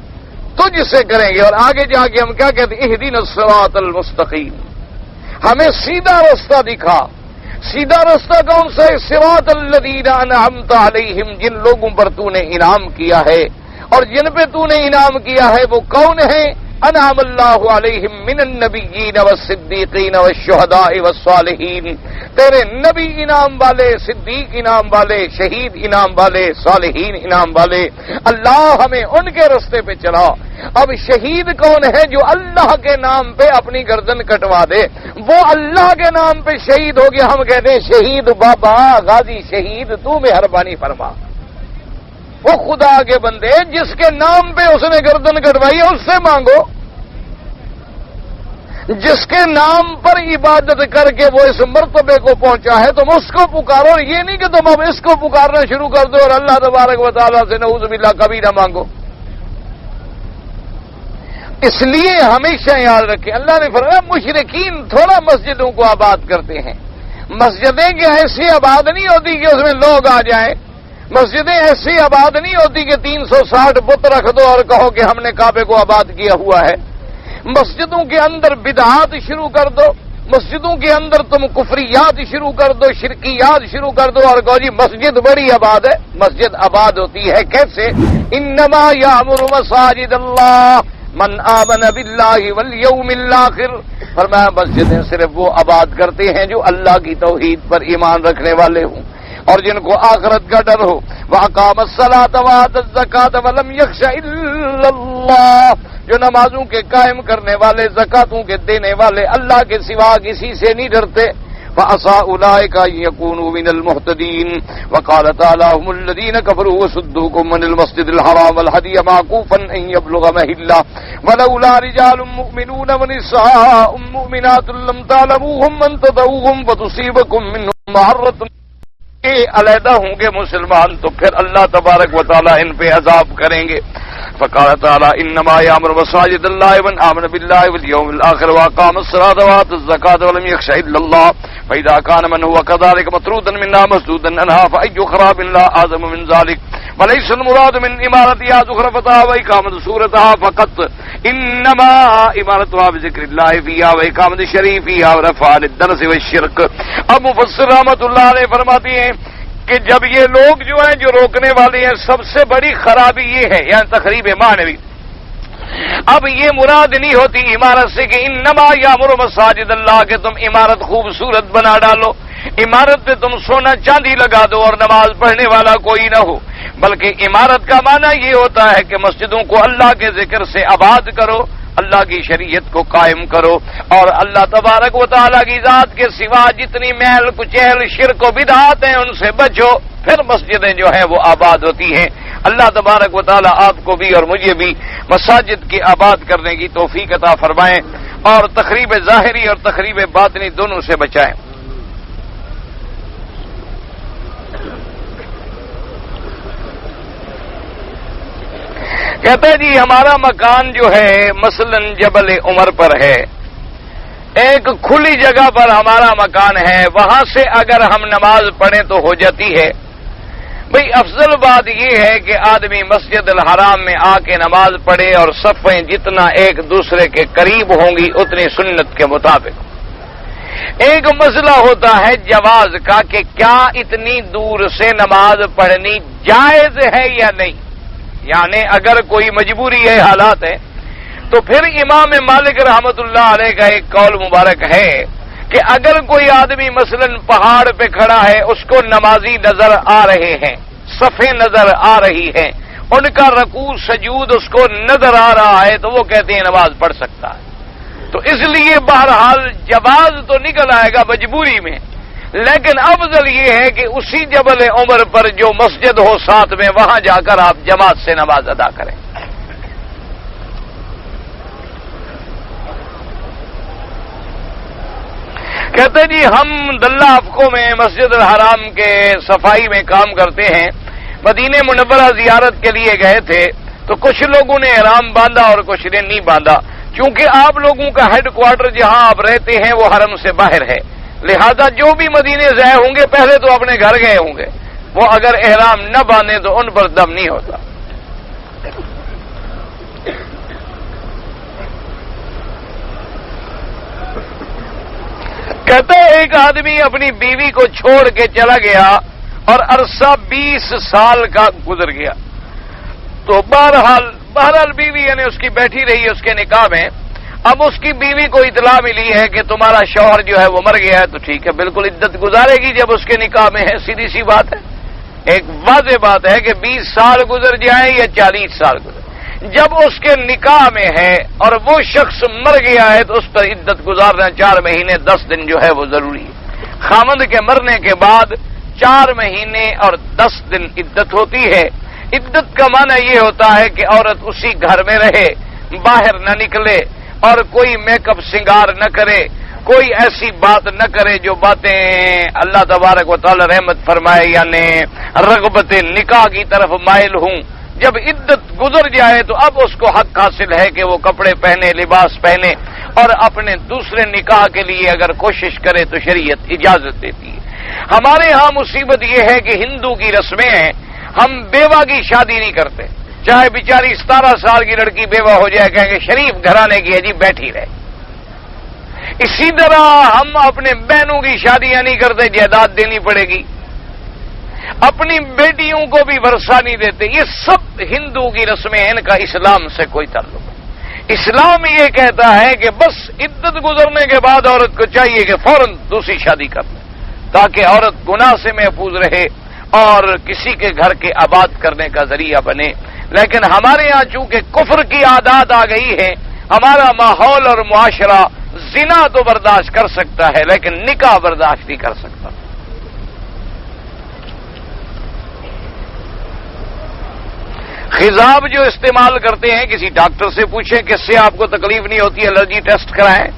تجھ سے کریں گے. اور آگے جا کے ہم کیا کہتے ہیں؟ اہدنا الصراط المستقیم، ہمیں سیدھا راستہ دکھا. سیدھا راستہ کون سا ہے؟ صراط الذین انعمت علیہم، جن لوگوں پر تو نے انعام کیا ہے. اور جن پہ تو نے انعام کیا ہے وہ کون ہیں؟ انعم اللہ علیہم من النبیین والصدیقین والشہداء والصالحین. تیرے نبی انعام والے، صدیق انعام والے، شہید انعام والے، صالحین انعام والے. اللہ ہمیں ان کے راستے پہ چلا. اب شہید کون ہے؟ جو اللہ کے نام پہ اپنی گردن کٹوا دے. وہ اللہ کے نام پہ شہید ہو گیا. ہم کہتے ہیں شہید بابا غازی شہید تو مہربانی فرما. وہ خدا کے بندے جس کے نام پہ اس نے گردن کٹوائی ہے اس سے مانگو، جس کے نام پر عبادت کر کے وہ اس مرتبے کو پہنچا ہے تم اس کو پکارو، یہ نہیں کہ تم اب اس کو پکارنا شروع کر دو اور اللہ تبارک و تعالیٰ سے نعوذ باللہ کبھی نہ مانگو۔ اس لیے ہمیشہ یاد رکھیں، اللہ نے فرمایا مشرکین تھوڑا مسجدوں کو آباد کرتے ہیں، مسجدیں کہ ایسی آباد نہیں ہوتی کہ اس میں لوگ آ جائیں، مسجدیں ایسی آباد نہیں ہوتی کہ 360 بت رکھ دو اور کہو کہ ہم نے کعبے کو آباد کیا ہوا ہے۔ مسجدوں کے اندر بدعات شروع کر دو، مسجدوں کے اندر تم کفریات شروع کر دو، شرکیات شروع کر دو اور کہو جی مسجد بڑی آباد ہے۔ مسجد آباد ہوتی ہے کیسے؟ انما یعمر مساجد اللہ من آمن باللہ والیوم الاخر، فرمایا مسجدیں صرف وہ آباد کرتے ہیں جو اللہ کی توحید پر ایمان رکھنے والے ہوں اور جن کو آخرت کا ڈر ہو۔ وَأَقَامَ الصَّلَاةَ وَآتَى الزَّكَاةَ وَلَمْ يَخْشَ إِلَّا اللَّهَ، جو نمازوں کے قائم کرنے والے، زکاتوں کے دینے والے، اللہ کے سوا کسی سے نہیں ڈرتے۔ فَعَصَىٰ أُولَٰئِكَ أَن يَكُونُوا مِنَ الْمُهْتَدِينَ۔ وَقَالَ تَعَالَىٰ هُمُ الَّذِينَ كَفَرُوا وَصُدُّوكُمْ عَنِ الْمَسْجِدِ الْحَرَامِ وَالْهَدْيَ مَعْكُوفًا أَن يَبْلُغَ مَحِلَّهُ وَلَوْلَا رِجَالٌ مُّؤْمِنُونَ وَنِسَاءٌ مُّؤْمِنَاتٌ لَّمْ تَعْلَمُوهُمْ أَن تَطَئُوهُمْ فَتُصِيبَكُم مِّنْهُم مَّعَرَّةٌ، علیحدہ ہوں گے مسلمان تو پھر اللہ تبارک و تعالیٰ ان پہ عذاب کریں گے۔ فقال تعالیٰ انما یامر مساجد اللہ من آمن باللہ والیوم الآخر واقام الصلاۃ وآتى الزکاۃ ولم یخش الا اللہ فاذا كان من هو كذلك مطرودا منا مسدودا عنها فأي خراب لا اعظم من ذلك وليس المراد من عمارتها زخرفتها وإقامة صورتها فقط انما عمارتها بذکر اللہ فيها وإقامة الشريف فيها ورفع الدنس والشرك۔ اب مفسر رحمۃ اللہ علیہ فرماتے ہیں کہ جب یہ لوگ جو ہیں جو روکنے والے ہیں سب سے بڑی خرابی یہ ہے، یعنی تخریب معنوی، اب یہ مراد نہیں ہوتی عمارت سے کہ انما یامر مساجد اللہ کہ تم عمارت خوبصورت بنا ڈالو، عمارت پہ تم سونا چاندی لگا دو اور نماز پڑھنے والا کوئی نہ ہو، بلکہ عمارت کا معنی یہ ہوتا ہے کہ مسجدوں کو اللہ کے ذکر سے آباد کرو، اللہ کی شریعت کو قائم کرو اور اللہ تبارک و تعالیٰ کی ذات کے سوا جتنی میل کچیل شرک و بدعات ہیں ان سے بچو، پھر مسجدیں جو ہیں وہ آباد ہوتی ہیں۔ اللہ تبارک و تعالیٰ آپ کو بھی اور مجھے بھی مساجد کی آباد کرنے کی توفیق عطا فرمائیں اور تخریب ظاہری اور تخریب باطنی دونوں سے بچائیں۔ کہتا ہے جی ہمارا مکان جو ہے مثلا جبل عمر پر ہے، ایک کھلی جگہ پر ہمارا مکان ہے، وہاں سے اگر ہم نماز پڑھیں تو ہو جاتی ہے۔ بھئی افضل بات یہ ہے کہ آدمی مسجد الحرام میں آ کے نماز پڑھے اور صفیں جتنا ایک دوسرے کے قریب ہوں گی اتنی سنت کے مطابق۔ ایک مسئلہ ہوتا ہے جواز کا کہ کیا اتنی دور سے نماز پڑھنی جائز ہے یا نہیں، یعنی اگر کوئی مجبوری ہے، حالات ہے، تو پھر امام مالک رحمت اللہ علیہ کا ایک قول مبارک ہے کہ اگر کوئی آدمی مثلا پہاڑ پہ کھڑا ہے، اس کو نمازی نظر آ رہے ہیں، صفیں نظر آ رہی ہیں، ان کا رکوع سجود اس کو نظر آ رہا ہے، تو وہ کہتے ہیں نماز پڑھ سکتا ہے۔ تو اس لیے بہرحال جواز تو نکل آئے گا مجبوری میں، لیکن افضل یہ ہے کہ اسی جبل عمر پر جو مسجد ہو ساتھ میں وہاں جا کر آپ جماعت سے نماز ادا کریں۔ کہتے جی ہم دلہ افقوں میں مسجد الحرام کے صفائی میں کام کرتے ہیں، مدینہ منورہ زیارت کے لیے گئے تھے تو کچھ لوگوں نے احرام باندھا اور کچھ نے نہیں باندھا، چونکہ آپ لوگوں کا ہیڈ کوارٹر جہاں آپ رہتے ہیں وہ حرم سے باہر ہے، لہذا جو بھی مدینے سے آئے ہوں گے پہلے تو اپنے گھر گئے ہوں گے، وہ اگر احرام نہ باندھیں تو ان پر دم نہیں ہوتا۔ کہتے ایک آدمی اپنی بیوی کو چھوڑ کے چلا گیا اور عرصہ 20 سال کا گزر گیا، تو بہرحال بیوی یعنی اس کی بیٹھی رہی اس کے نکاح میں۔ اب اس کی بیوی کو اطلاع ملی ہے کہ تمہارا شوہر جو ہے وہ مر گیا ہے، تو ٹھیک ہے بالکل عدت گزارے گی جب اس کے نکاح میں ہے، سیدھی سی بات ہے، ایک واضح بات ہے کہ 20 سال گزر جائیں یا 40 سال گزر، جب اس کے نکاح میں ہے اور وہ شخص مر گیا ہے تو اس پر عدت گزارنا 4 مہینے 10 دن جو ہے وہ ضروری ہے۔ خامند کے مرنے کے بعد 4 مہینے اور 10 دن عدت ہوتی ہے، عدت کا معنی یہ ہوتا ہے کہ عورت اسی گھر میں رہے، باہر نہ نکلے اور کوئی میک اپ سنگار نہ کرے، کوئی ایسی بات نہ کرے جو باتیں اللہ تبارک و تعالی رحمت فرمائے، یعنی رغبت نکاح کی طرف مائل ہوں۔ جب عدت گزر جائے تو اب اس کو حق حاصل ہے کہ وہ کپڑے پہنے، لباس پہنے اور اپنے دوسرے نکاح کے لیے اگر کوشش کرے تو شریعت اجازت دیتی ہے۔ ہمارے ہاں مصیبت یہ ہے کہ ہندو کی رسمیں ہیں، ہم بیوہ کی شادی نہیں کرتے، چاہے بیچاری 17 سال کی لڑکی بیوہ ہو جائے، کہیں گے شریف گھرانے کی ہے جی، بیٹھی رہے۔ اسی طرح ہم اپنے بہنوں کی شادیاں نہیں کرتے، جائیداد دینی پڑے گی، اپنی بیٹیوں کو بھی ورثہ نہیں دیتے۔ یہ سب ہندو کی رسمیں ہیں، ان کا اسلام سے کوئی تعلق نہیں۔ اسلام یہ کہتا ہے کہ بس عدت گزرنے کے بعد عورت کو چاہیے کہ فوراً دوسری شادی کر لے تاکہ عورت گناہ سے محفوظ رہے اور کسی کے گھر کے آباد کرنے کا ذریعہ بنے۔ لیکن ہمارے یہاں چونکہ کفر کی عادات آ گئی ہے، ہمارا ماحول اور معاشرہ زنا تو برداشت کر سکتا ہے لیکن نکاح برداشت نہیں کر سکتا۔ خضاب جو استعمال کرتے ہیں، کسی ڈاکٹر سے پوچھیں کس سے آپ کو تکلیف نہیں ہوتی، الرجی ٹیسٹ کرائیں۔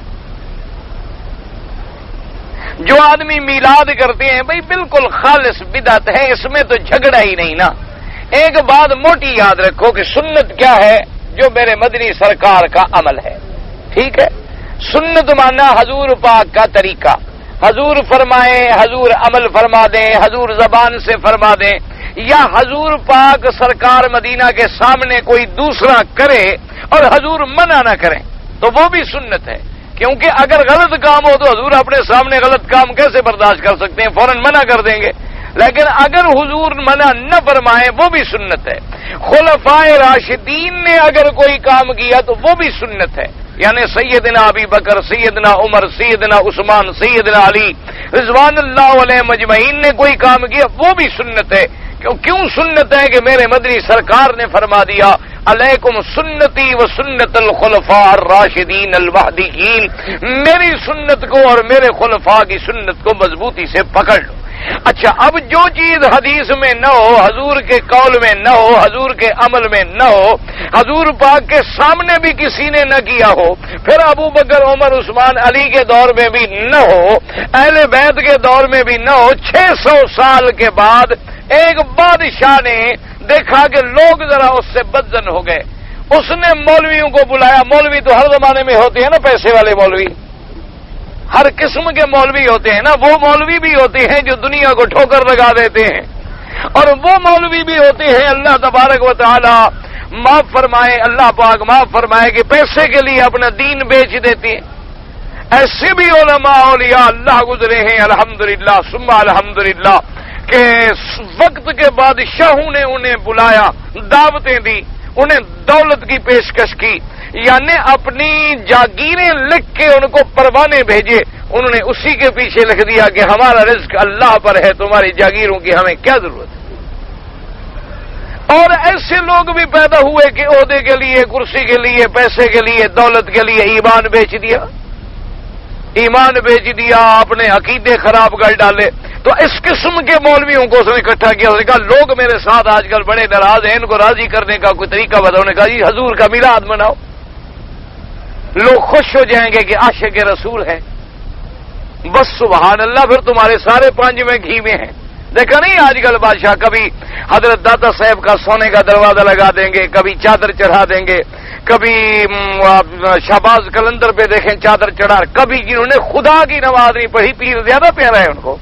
جو آدمی میلاد کرتے ہیں بھئی بالکل خالص بدعت ہے، اس میں تو جھگڑا ہی نہیں نا۔ ایک بات موٹی یاد رکھو کہ سنت کیا ہے؟ جو میرے مدنی سرکار کا عمل ہے، ٹھیک ہے؟ سنت مانا حضور پاک کا طریقہ، حضور فرمائے، حضور عمل فرما دیں، حضور زبان سے فرما دیں، یا حضور پاک سرکار مدینہ کے سامنے کوئی دوسرا کرے اور حضور منع نہ کریں تو وہ بھی سنت ہے، کیونکہ اگر غلط کام ہو تو حضور اپنے سامنے غلط کام کیسے برداشت کر سکتے ہیں؟ فوراً منع کر دیں گے۔ لیکن اگر حضور منع نہ فرمائے وہ بھی سنت ہے۔ خلفائے راشدین نے اگر کوئی کام کیا تو وہ بھی سنت ہے، یعنی سیدنا ابی بکر، سیدنا عمر، سیدنا عثمان، سیدنا علی رضوان اللہ علیہ مجمعین نے کوئی کام کیا وہ بھی سنت ہے۔ کیوں سنت ہے؟ کہ میرے مدنی سرکار نے فرما دیا علیکم سنتی و سنت الخلفاء الراشدین المہدیین، میری سنت کو اور میرے خلفاء کی سنت کو مضبوطی سے پکڑ لو۔ اچھا، اب جو چیز حدیث میں نہ ہو، حضور کے قول میں نہ ہو، حضور کے عمل میں نہ ہو، حضور پاک کے سامنے بھی کسی نے نہ کیا ہو، پھر ابو بکر، عمر، عثمان، علی کے دور میں بھی نہ ہو، اہل بیت کے دور میں بھی نہ ہو، 600 سال کے بعد ایک بادشاہ نے دیکھا کہ لوگ ذرا اس سے بدظن ہو گئے، اس نے مولویوں کو بلایا۔ مولوی تو ہر زمانے میں ہوتے ہیں نا، پیسے والے مولوی، ہر قسم کے مولوی ہوتے ہیں نا۔ وہ مولوی بھی ہوتے ہیں جو دنیا کو ٹھوکر لگا دیتے ہیں، اور وہ مولوی بھی ہوتے ہیں اللہ تبارک و تعالی معاف فرمائے، اللہ پاک معاف فرمائے کہ پیسے کے لیے اپنا دین بیچ دیتے ہیں۔ ایسے بھی علماء اولیاء اللہ گزرے ہیں الحمدللہ ثم الحمدللہ کہ وقت کے بادشاہوں نے انہیں بلایا، دعوتیں دی، انہیں دولت کی پیشکش کی، یعنی اپنی جاگیریں لکھ کے ان کو پروانے بھیجے، انہوں نے اسی کے پیچھے لکھ دیا کہ ہمارا رزق اللہ پر ہے، تمہاری جاگیروں کی ہمیں کیا ضرورت ہے۔ اور ایسے لوگ بھی پیدا ہوئے کہ عہدے کے لیے، کرسی کے لیے، پیسے کے لیے، دولت کے لیے ایمان بیچ دیا، ایمان بیچ دیا، اپنے عقیدے خراب کر ڈالے۔ تو اس قسم کے مولویوں کو اس نے اکٹھا کیا، اس نے کہا لوگ میرے ساتھ آج کل بڑے ناراض ہیں، ان کو راضی کرنے کا کوئی طریقہ بتاؤ۔ نے کہا جی حضور کا میلاد مناؤ، لوگ خوش ہو جائیں گے کہ عاشق رسول ہے، بس سبحان اللہ، پھر تمہارے سارے پانج میں گھی میں ہیں۔ دیکھا نہیں آج کل بادشاہ کبھی حضرت داتا صاحب کا سونے کا دروازہ لگا دیں گے، کبھی چادر چڑھا دیں گے، کبھی شہباز کلندر پہ دیکھیں چادر چڑھا، کبھی جنہوں نے خدا کی نماز نہیں پڑھی، پیر زیادہ پیارا ہے ان کو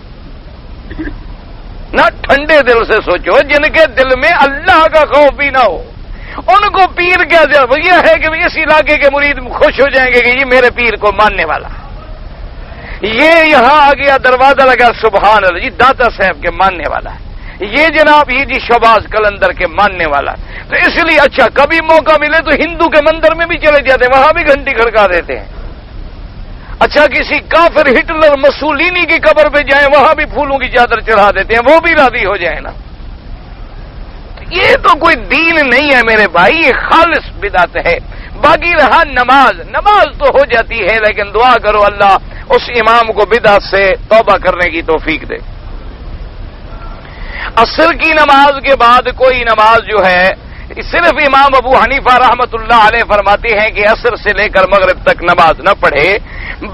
نہ۔ ٹھنڈے دل سے سوچو، جن کے دل میں اللہ کا خوف بھی نہ ہو، ان کو پیر کیا ضرورت؟ یہ ہے کہ اس علاقے کے مرید خوش ہو جائیں گے کہ یہ میرے پیر کو ماننے والا ہے، یہ یہاں آ گیا دروازہ لگا، سبحان اللہ جی داتا صاحب کے ماننے والا ہے، یہ جناب یہ جی شہباز کلندر کے ماننے والا ہے۔ تو اس لیے اچھا کبھی موقع ملے تو ہندو کے مندر میں بھی چلے جاتے ہیں، وہاں بھی گھنٹی کھڑکا دیتے ہیں۔ اچھا کسی کافر ہٹلر مسولینی کی قبر پہ جائیں، وہاں بھی پھولوں کی چادر چڑھا دیتے ہیں، وہ بھی راضی ہو جائیں نا۔ یہ تو کوئی دین نہیں ہے میرے بھائی، یہ خالص بدعت ہے۔ باقی رہا نماز تو ہو جاتی ہے، لیکن دعا کرو اللہ اس امام کو بدعت سے توبہ کرنے کی توفیق دے۔ عصر کی نماز کے بعد کوئی نماز جو ہے صرف امام ابو حنیفہ رحمت اللہ علیہ فرماتے ہیں کہ عصر سے لے کر مغرب تک نماز نہ پڑھے،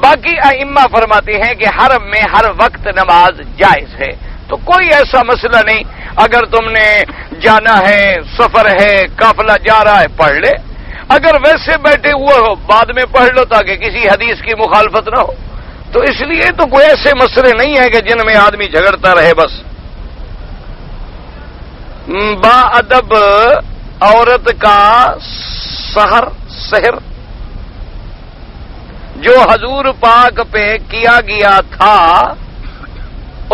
باقی ائمہ فرماتے ہیں کہ حرم میں ہر وقت نماز جائز ہے۔ تو کوئی ایسا مسئلہ نہیں، اگر تم نے جانا ہے، سفر ہے، قافلہ جا رہا ہے، پڑھ لے، اگر ویسے بیٹھے ہوئے ہو بعد میں پڑھ لو تاکہ کسی حدیث کی مخالفت نہ ہو۔ تو اس لیے تو کوئی ایسے مسئلے نہیں ہیں کہ جن میں آدمی جھگڑتا رہے بس۔ با ادب عورت کا سحر جو حضور پاک پہ کیا گیا تھا،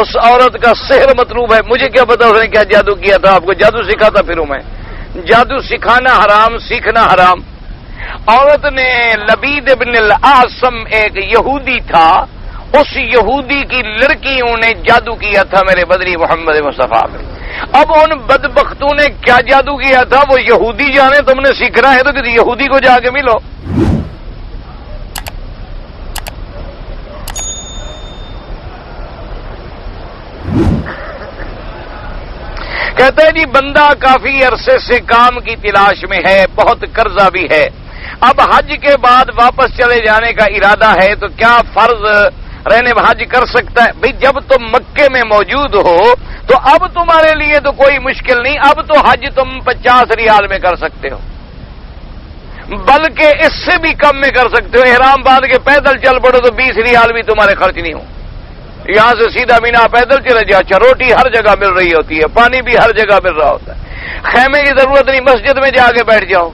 اس عورت کا سحر مطلوب ہے۔ مجھے کیا پتا اس نے کیا جادو کیا تھا؟ آپ کو جادو سکھاتا پھروں میں؟ جادو سکھانا حرام، سیکھنا حرام۔ عورت نے لبید ابن الاعصم ایک یہودی تھا، اس یہودی کی لڑکیوں نے جادو کیا تھا میرے بدری محمد مصطفیٰ میں۔ اب ان بدبختوں نے کیا جادو کیا تھا وہ یہودی جانے، تم نے سیکھنا ہے تو کسی یہودی کو جا کے ملو۔ کہتا ہے جی بندہ کافی عرصے سے کام کی تلاش میں ہے، بہت قرضہ بھی ہے، اب حج کے بعد واپس چلے جانے کا ارادہ ہے تو کیا فرض رہنے حج کر سکتا ہے؟ بھئی جب تم مکے میں موجود ہو تو اب تمہارے لیے تو کوئی مشکل نہیں، اب تو حج تم 50 ریال میں کر سکتے ہو، بلکہ اس سے بھی کم میں کر سکتے ہو۔ احرام باندھ کے پیدل چل پڑو تو 20 ریال بھی تمہارے خرچ نہیں ہو۔ یہاں سے سیدھا مینا پیدل چلے جاؤ، اچھا روٹی ہر جگہ مل رہی ہوتی ہے، پانی بھی ہر جگہ مل رہا ہوتا ہے، خیمے کی ضرورت نہیں، مسجد میں جا کے بیٹھ جاؤ۔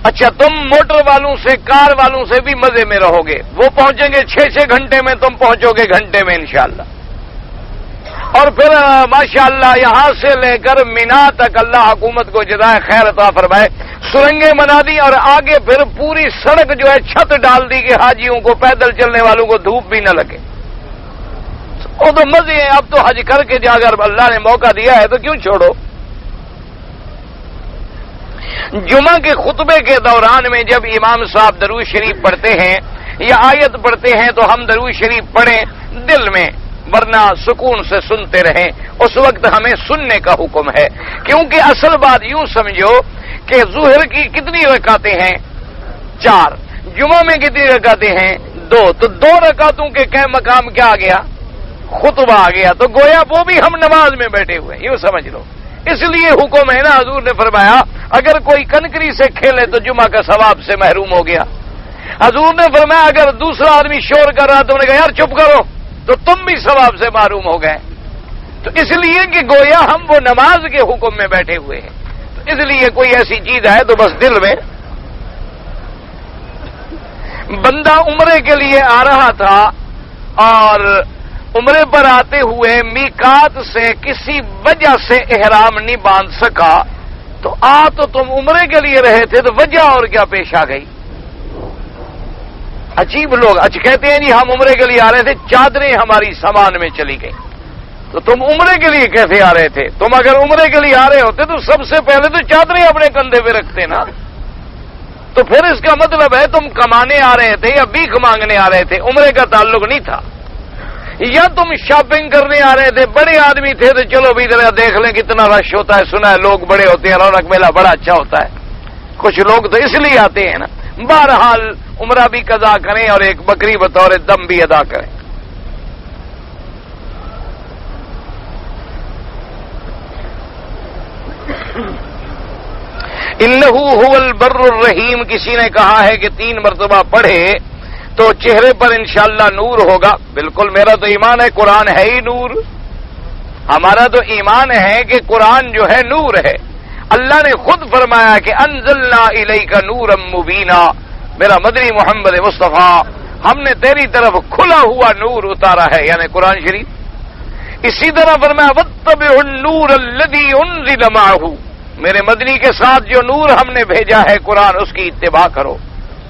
اچھا تم موٹر والوں سے، کار والوں سے بھی مزے میں رہو گے، وہ پہنچیں گے 6 گھنٹے میں، تم پہنچو گے گھنٹے میں انشاءاللہ۔ اور پھر ماشاءاللہ یہاں سے لے کر مینا تک اللہ حکومت کو جزائے خیر عطا فرمائے، سرنگیں بنا دی اور آگے پھر پوری سڑک جو ہے چھت ڈال دی کہ حاجیوں کو، پیدل چلنے والوں کو دھوپ بھی نہ لگے۔ وہ تو مزے ہیں، اب تو حج کر کے جا کر اللہ نے موقع دیا ہے تو کیوں چھوڑو۔ جمعہ کے خطبے کے دوران میں جب امام صاحب درود شریف پڑھتے ہیں یا آیت پڑھتے ہیں تو ہم درود شریف پڑھیں دل میں، ورنہ سکون سے سنتے رہیں، اس وقت ہمیں سننے کا حکم ہے۔ کیونکہ اصل بات یوں سمجھو کہ ظہر کی کتنی رکعتیں ہیں؟ 4، جمعہ میں کتنی رکعتیں ہیں؟ 2، تو 2 رکعتوں کے مقام کیا آ گیا؟ خطبہ آ گیا، تو گویا وہ بھی ہم نماز میں بیٹھے ہوئے، یوں سمجھ لو۔ اس لیے حکم ہے نا، حضور نے فرمایا اگر کوئی کنکری سے کھیلے تو جمعہ کا ثواب سے محروم ہو گیا۔ حضور نے فرمایا اگر دوسرا آدمی شور کر رہا تو انہوں نے کہا یار چپ کرو، تو تم بھی ثواب سے محروم ہو گئے۔ تو اس لیے کہ گویا ہم وہ نماز کے حکم میں بیٹھے ہوئے ہیں، تو اس لیے کوئی ایسی چیز ہے تو بس دل میں۔ بندہ عمرے کے لیے آ رہا تھا اور عمرے پر آتے ہوئے میقات سے کسی وجہ سے احرام نہیں باندھ سکا، تو تو تم عمرے کے لیے رہے تھے تو وجہ اور کیا پیش آ گئی؟ عجیب لوگ کہتے ہیں جی ہم عمرے کے لیے آ رہے تھے، چادریں ہماری سامان میں چلی گئی، تو تم عمرے کے لیے کیسے آ رہے تھے؟ تم اگر عمرے کے لیے آ رہے ہوتے تو سب سے پہلے تو چادریں اپنے کندھے پہ رکھتے نا، تو پھر اس کا مطلب ہے تم کمانے آ رہے تھے یا بھیک مانگنے آ رہے تھے، عمرے کا تعلق نہیں تھا۔ یا تم شاپنگ کرنے آ رہے تھے، بڑے آدمی تھے تو چلو بھی ذرا دیکھ لیں کتنا رش ہوتا ہے، سنا ہے لوگ بڑے ہوتے ہیں، رونق میلہ بڑا اچھا ہوتا ہے، کچھ لوگ تو اس لیے آتے ہیں نا۔ بہرحال عمرہ بھی قضا کریں اور ایک بکری بطور دم بھی ادا کریں۔ انہ هو البر الرحیم کسی نے کہا ہے کہ 3 مرتبہ پڑھے تو چہرے پر انشاءاللہ نور ہوگا۔ بالکل، میرا تو ایمان ہے قرآن ہے ہی نور، ہمارا تو ایمان ہے کہ قرآن جو ہے نور ہے۔ اللہ نے خود فرمایا کہ انزلنا الیک نورا مبینا، میرا مدنی محمد مصطفیٰ ہم نے تیری طرف کھلا ہوا نور اتارا ہے، یعنی قرآن شریف۔ اسی طرح فرمایا واتبعوا النور الذی انزل معہ، میرے مدنی کے ساتھ جو نور ہم نے بھیجا ہے قرآن، اس کی اتباع کرو۔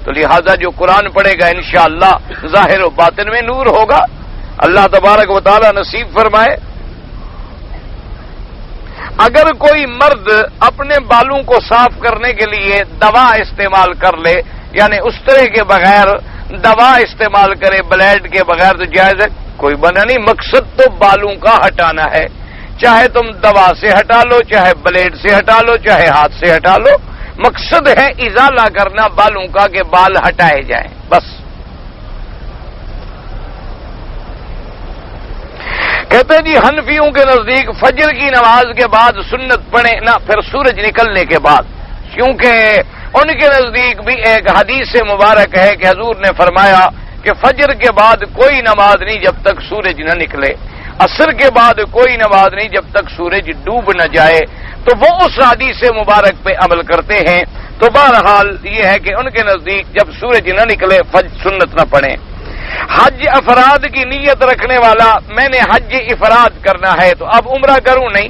تو لہذا جو قرآن پڑھے گا انشاءاللہ ظاہر و باطن میں نور ہوگا، اللہ تبارک و تعالی نصیب فرمائے۔ اگر کوئی مرد اپنے بالوں کو صاف کرنے کے لیے دوا استعمال کر لے، یعنی استرے کے بغیر دوا استعمال کرے، بلیڈ کے بغیر، تو جائز ہے، کوئی بنا نہیں، مقصد تو بالوں کا ہٹانا ہے۔ چاہے تم دوا سے ہٹا لو، چاہے بلیڈ سے ہٹا لو، چاہے ہاتھ سے ہٹا لو، مقصد ہے ازالہ کرنا بالوں کا کہ بال ہٹائے جائیں بس۔ کہتے ہیں جی حنفیوں کے نزدیک فجر کی نماز کے بعد سنت پڑھیں نہ، پھر سورج نکلنے کے بعد، کیونکہ ان کے نزدیک بھی ایک حدیث مبارک ہے کہ حضور نے فرمایا کہ فجر کے بعد کوئی نماز نہیں جب تک سورج نہ نکلے، عصر کے بعد کوئی نماز نہیں جب تک سورج ڈوب نہ جائے، تو وہ اس حدیث مبارک پہ عمل کرتے ہیں۔ تو بہرحال یہ ہے کہ ان کے نزدیک جب سورج نہ نکلے فجر سنت نہ پڑھیں۔ حج افراد کی نیت رکھنے والا، میں نے حج افراد کرنا ہے تو اب عمرہ کروں نہیں،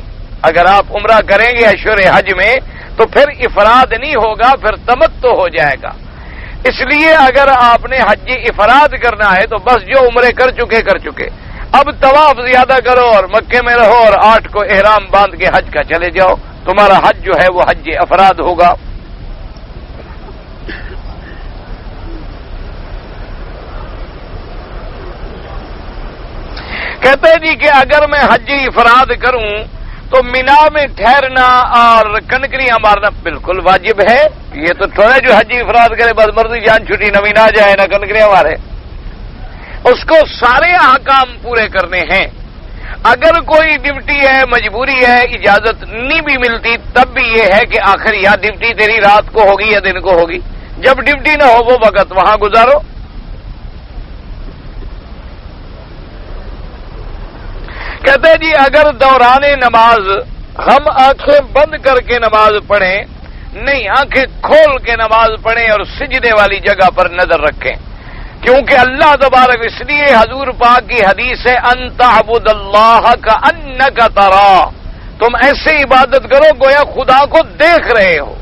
اگر آپ عمرہ کریں گے اشہر حج میں تو پھر افراد نہیں ہوگا، پھر تمتع ہو جائے گا۔ اس لیے اگر آپ نے حج افراد کرنا ہے تو بس جو عمرے کر چکے، اب طواف زیادہ کرو اور مکے میں رہو اور 8 کو احرام باندھ کے حج کا چلے جاؤ، تمہارا حج جو ہے وہ حج افراد ہوگا۔ کہتے جی کہ اگر میں حج افراد کروں تو مینا میں ٹھہرنا اور کنکریاں مارنا بالکل واجب ہے۔ یہ تو تھوڑا جو حج افراد کرے بس مرضی جان چھٹی نہ مینا جائے نہ کنکریاں مارے، اس کو سارے احکام پورے کرنے ہیں۔ اگر کوئی ڈیوٹی ہے، مجبوری ہے، اجازت نہیں بھی ملتی تب بھی یہ ہے کہ آخر یا ڈیوٹی تیری رات کو ہوگی یا دن کو ہوگی، جب ڈیوٹی نہ ہو وہ وقت وہاں گزارو۔ کہتے جی اگر دوران نماز ہم آنکھیں بند کر کے نماز پڑھیں، نہیں آنکھیں کھول کے نماز پڑھیں اور سجدے والی جگہ پر نظر رکھیں، کیونکہ اللہ تبارک اس لیے حضور پاک کی حدیث ہے ان تعبد اللہ کأنک تراہ، تم ایسے عبادت کرو گویا خدا کو دیکھ رہے ہو۔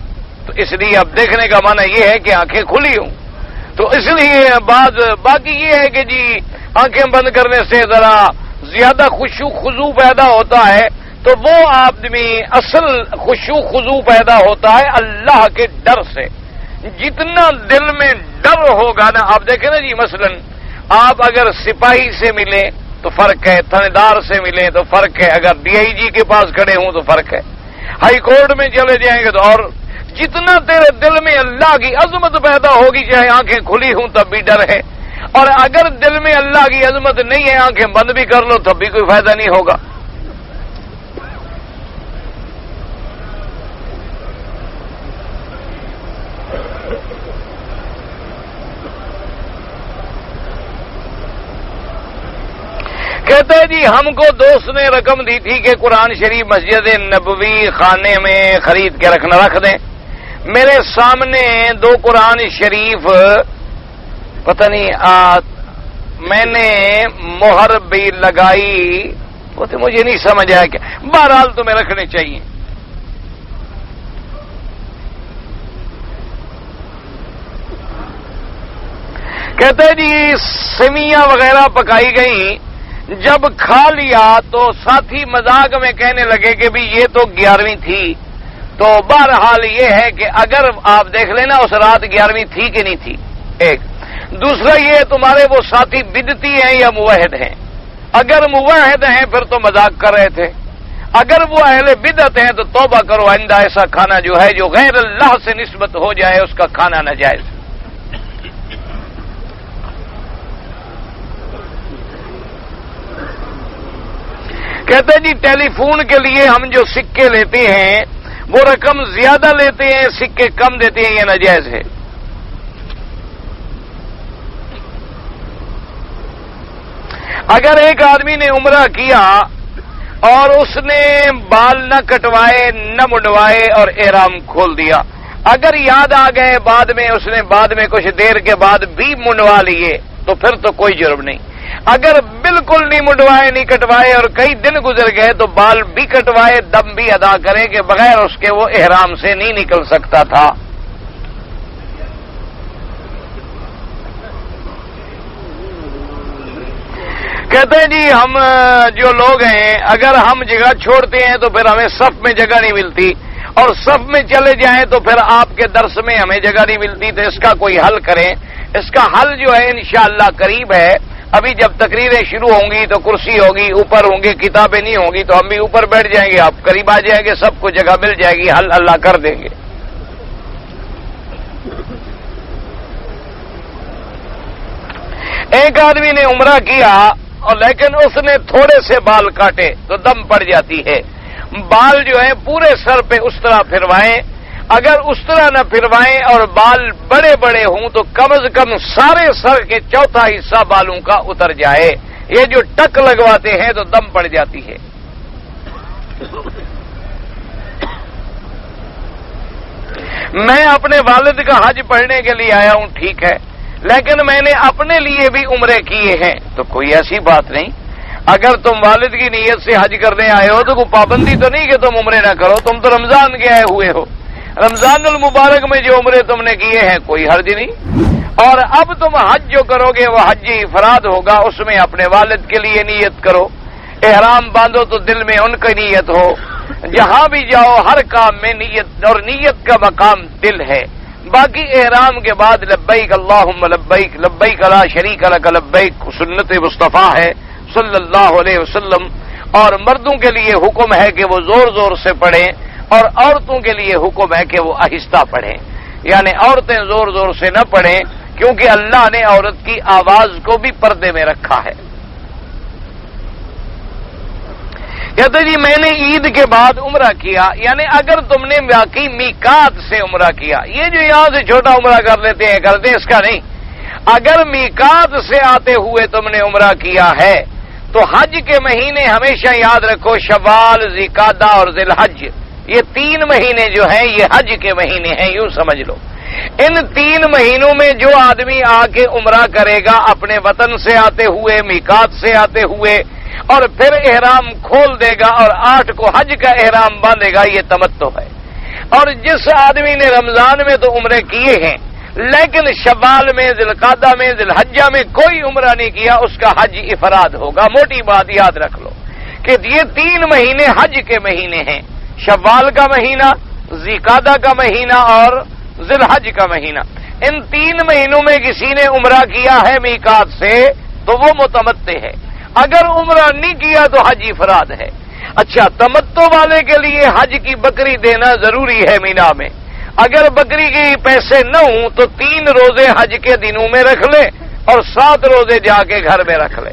تو اس لیے اب دیکھنے کا معنی یہ ہے کہ آنکھیں کھلی ہوں، تو اس لیے باقی یہ ہے کہ جی آنکھیں بند کرنے سے ذرا زیادہ خشوع خضوع پیدا ہوتا ہے، تو وہ آدمی اصل خشوع خضوع پیدا ہوتا ہے اللہ کے ڈر سے۔ جتنا دل میں ڈر ہوگا نا، آپ دیکھیں نا جی مثلا آپ اگر سپاہی سے ملیں تو فرق ہے، تھانے سے ملیں تو فرق ہے، اگر ڈی آئی جی کے پاس کھڑے ہوں تو فرق ہے، ہائی کورٹ میں چلے جائیں گے تو، اور جتنا تیرے دل میں اللہ کی عظمت پیدا ہوگی چاہے آنکھیں کھلی ہوں تب بھی ڈر ہے، اور اگر دل میں اللہ کی عظمت نہیں ہے آنکھیں بند بھی کر لو تب بھی کوئی فائدہ نہیں ہوگا۔ کہتے ہیں جی ہم کو دوست نے رقم دی تھی کہ قرآن شریف مسجد نبوی خانے میں خرید کے رکھ دیں۔ میرے سامنے 2 قرآن شریف پتہ نہیں میں نے مہر بھی لگائی، وہ تو مجھے نہیں سمجھ آیا کہ بہرحال تمہیں رکھنے چاہیے۔ کہتے ہیں جی سیویاں وغیرہ پکائی گئیں، جب کھا لیا تو ساتھی مذاق میں کہنے لگے کہ بھی یہ تو 11ویں تھی۔ تو بہرحال یہ ہے کہ اگر آپ دیکھ لینا اس رات 11ویں تھی کہ نہیں تھی، ایک دوسرا یہ تمہارے وہ ساتھی بدعتی ہیں یا موحد ہیں، اگر موحد ہیں پھر تو مذاق کر رہے تھے، اگر وہ اہل بدعت ہیں تو توبہ کرو، آئندہ ایسا کھانا جو ہے جو غیر اللہ سے نسبت ہو جائے اس کا کھانا ناجائز۔ کہتے ہیں جی ٹیلی فون کے لیے ہم جو سکے لیتے ہیں وہ رقم زیادہ لیتے ہیں، سکے کم دیتے ہیں، یہ ناجائز ہے۔ اگر ایک آدمی نے عمرہ کیا اور اس نے بال نہ کٹوائے نہ منڈوائے اور احرام کھول دیا، اگر یاد آ گئے بعد میں اس نے بعد میں کچھ دیر کے بعد بھی منڈوا لیے تو پھر تو کوئی جرم نہیں، اگر بالکل نہیں منڈوائے نہیں کٹوائے اور کئی دن گزر گئے تو بال بھی کٹوائے دم بھی ادا کریں کہ بغیر اس کے وہ احرام سے نہیں نکل سکتا تھا۔ کہتے ہیں جی ہم جو لوگ ہیں اگر ہم جگہ چھوڑتے ہیں تو پھر ہمیں صف میں جگہ نہیں ملتی، اور صف میں چلے جائیں تو پھر آپ کے درس میں ہمیں جگہ نہیں ملتی، تو اس کا کوئی حل کریں۔ اس کا حل جو ہے انشاءاللہ قریب ہے، ابھی جب تقریریں شروع ہوں گی تو کرسی ہوگی، اوپر ہوں گے، کتابیں نہیں ہوں گی تو ہم بھی اوپر بیٹھ جائیں گے، آپ قریب آ جائیں گے، سب کو جگہ مل جائے گی، حل اللہ کر دیں گے۔ ایک آدمی نے عمرہ کیا اور لیکن اس نے تھوڑے سے بال کاٹے تو دم پڑ جاتی ہے۔ بال جو ہے پورے سر پہ اس طرح پھروائیں، اگر اس طرح نہ پھروائیں اور بال بڑے بڑے ہوں تو کم از کم سارے سر کے چوتھا حصہ بالوں کا اتر جائے۔ یہ جو ٹک لگواتے ہیں تو دم پڑ جاتی ہے۔ میں اپنے والد کا حج پڑھنے کے لیے آیا ہوں، ٹھیک ہے، لیکن میں نے اپنے لیے بھی عمرے کیے ہیں، تو کوئی ایسی بات نہیں۔ اگر تم والد کی نیت سے حج کرنے آئے ہو تو کوئی پابندی تو نہیں کہ تم عمرے نہ کرو، تم تو رمضان کے آئے ہوئے ہو، رمضان المبارک میں جو عمرے تم نے کیے ہیں کوئی حرج نہیں۔ اور اب تم حج جو کرو گے وہ حج افراد ہوگا، اس میں اپنے والد کے لیے نیت کرو، احرام باندھو تو دل میں ان کی نیت ہو، جہاں بھی جاؤ ہر کام میں نیت، اور نیت کا مقام دل ہے۔ باقی احرام کے بعد لبیک اللہم لبیک لبیک لا شریک لک لبیک سنت مصطفیٰ ہے صلی اللہ علیہ وسلم، اور مردوں کے لیے حکم ہے کہ وہ زور زور سے پڑھیں اور عورتوں کے لیے حکم ہے کہ وہ آہستہ پڑھیں، یعنی عورتیں زور زور سے نہ پڑھیں کیونکہ اللہ نے عورت کی آواز کو بھی پردے میں رکھا ہے۔ کہتے جی میں نے عید کے بعد عمرہ کیا، یعنی اگر تم نے واقعی میقات سے عمرہ کیا، یہ جو یہاں سے چھوٹا عمرہ کر لیتے ہیں کرتے ہیں، اس کا نہیں، اگر میقات سے آتے ہوئے تم نے عمرہ کیا ہے تو حج کے مہینے ہمیشہ یاد رکھو، شوال، ذوالقعدہ اور ذی الحج، یہ 3 مہینے جو ہیں یہ حج کے مہینے ہیں، یوں سمجھ لو۔ ان 3 مہینوں میں جو آدمی آ کے عمرہ کرے گا اپنے وطن سے آتے ہوئے، میقات سے آتے ہوئے، اور پھر احرام کھول دے گا اور 8 کو حج کا احرام باندھے گا، یہ تمتع ہے۔ اور جس آدمی نے رمضان میں تو عمرے کیے ہیں لیکن شوال میں، ذوالقعدہ میں، ذی الحجہ میں کوئی عمرہ نہیں کیا، اس کا حج افراد ہوگا۔ موٹی بات یاد رکھ لو کہ یہ 3 مہینے حج کے مہینے ہیں، شوال کا مہینہ، ذوالقعدہ کا مہینہ اور ذی الحج کا مہینہ۔ ان 3 مہینوں میں کسی نے عمرہ کیا ہے میقات سے تو وہ متمتع ہے، اگر عمرہ نہیں کیا تو حج افراد ہے۔ اچھا، تمتع والے کے لیے حج کی بکری دینا ضروری ہے مینا میں، اگر بکری کے پیسے نہ ہوں تو 3 روزے حج کے دنوں میں رکھ لے اور 7 روزے جا کے گھر میں رکھ لے۔